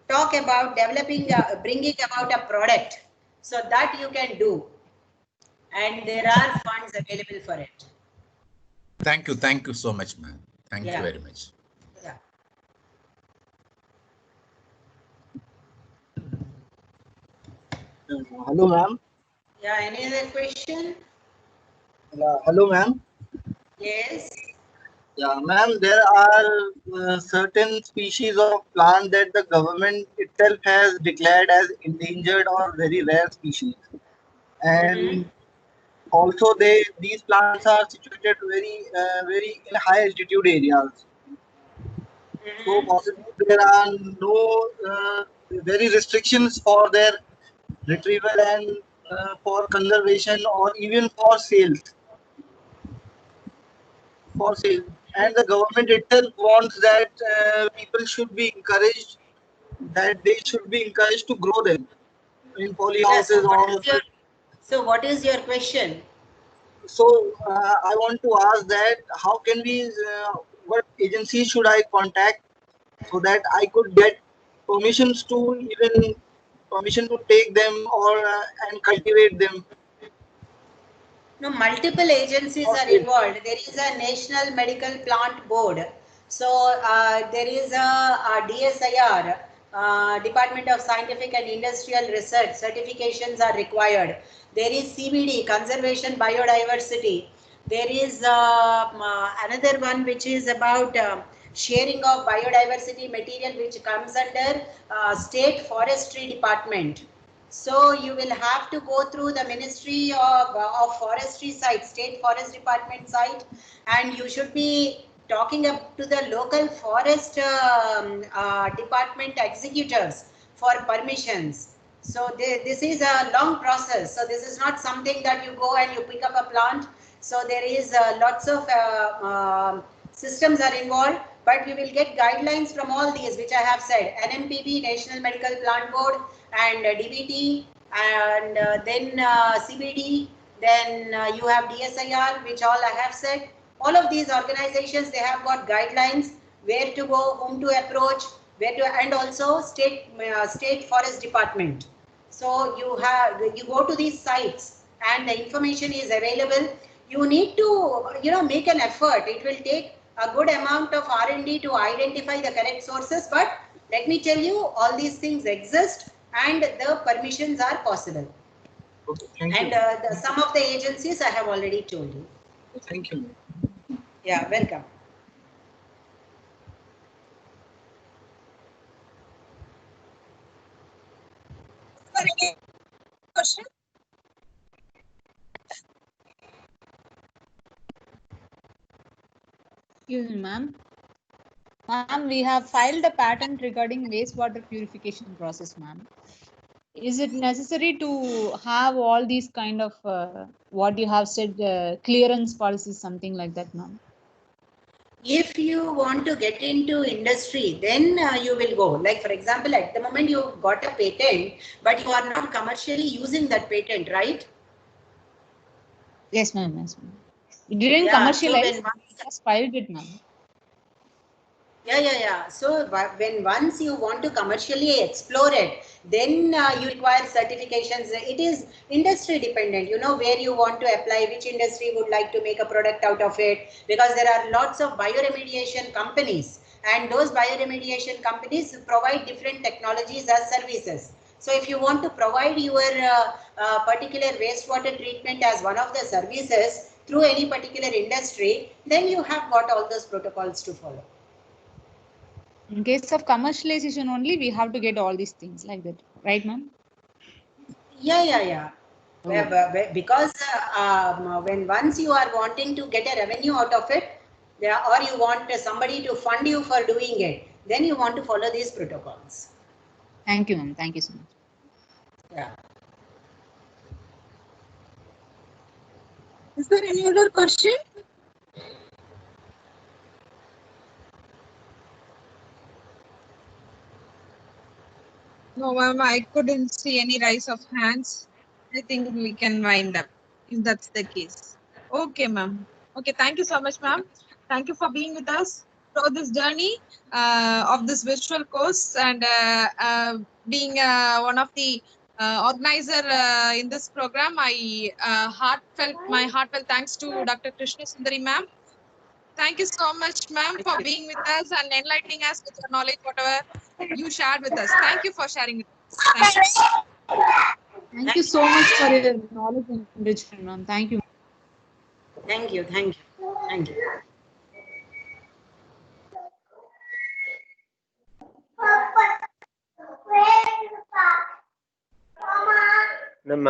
talk about developing, bringing about a product. So that you can do. And there are funds available for it. Thank you so much, ma'am. Thank you very much. Yeah. Hello, ma'am. Yeah, any other question? Hello, ma'am. Yes. Yeah, ma'am, there are certain species of plant that the government itself has declared as endangered or very rare species. And also these plants are situated very in high altitude areas. So possibly there are no very restrictions for their retrieval and for conservation or even for sales. And the government itself wants that people should be encouraged, that they should be encouraged to grow them in polyhouses. So what is your question? So I want to ask that how can we, what agency should I contact so that I could get permissions to take them or and cultivate them? No, multiple agencies are involved. There is a National Medical Plant Board. So there is a DSIR, Department of Scientific and Industrial Research. Certifications are required. There is CBD, Conservation Biodiversity. There is another one which is about sharing of biodiversity material, which comes under State Forestry Department. So you will have to go through the Ministry of Forestry site, State Forest Department site, and you should be talking up to the local forest department executives for permissions. So this is a long process. So this is not something that you go and you pick up a plant. So there is lots of systems are involved. but we will get guidelines from all these which I have said, NMPB, National Medical Plant Board, and DBT, and then CBD, then you have DSIR, which all I have said. All of these organizations, they have got guidelines, where to go, whom to approach, where to, and also state forest department. So you go to these sites and the information is available. You need to make an effort. It will take a good amount of R&D to identify the correct sources, but let me tell you, all these things exist and the permissions are possible. Okay, thank and you. Some of the agencies I have already told you. Thank you. Yeah, welcome. Question? Excuse me, ma'am. Ma'am, we have filed a patent regarding wastewater purification process, ma'am. Is it necessary to have all these kind of what you have said, clearance policies, something like that, ma'am? If you want to get into industry, then you will go. Like for example, at the moment you got a patent, but you are not commercially using that patent, right? Yes, ma'am. Yes, ma'am. We didn't Yeah, commercialize. We just filed it, ma'am. Yeah. So when once you want to commercially explore it, then you require certifications. It is industry dependent, where you want to apply, which industry would like to make a product out of it, because there are lots of bioremediation companies, and those bioremediation companies provide different technologies as services. So if you want to provide your particular wastewater treatment as one of the services through any particular industry, then you have got all those protocols to follow. In case of commercialization only, we have to get all these things like that, right, ma'am? Yeah. Oh. Because when once you are wanting to get a revenue out of it, or you want somebody to fund you for doing it, then you want to follow these protocols. Thank you, ma'am. Thank you so much. Yeah. Is there any other question? No, ma'am, I couldn't see any rise of hands. I think we can wind up if that's the case. Okay, ma'am. Okay, thank you so much, ma'am. Thank you for being with us through this journey of this virtual course, and being one of the organizer in this program. My heartfelt thanks to Dr. Krishna Sundhari, ma'am. Thank you so much, ma'am, for being with us and enlightening us with your knowledge, whatever you shared with us. Thank you for sharing with us. Thank you. Thank you so much for your knowledge and enrichment, ma'am. Thank you. Thank you. ನಮ್ಮ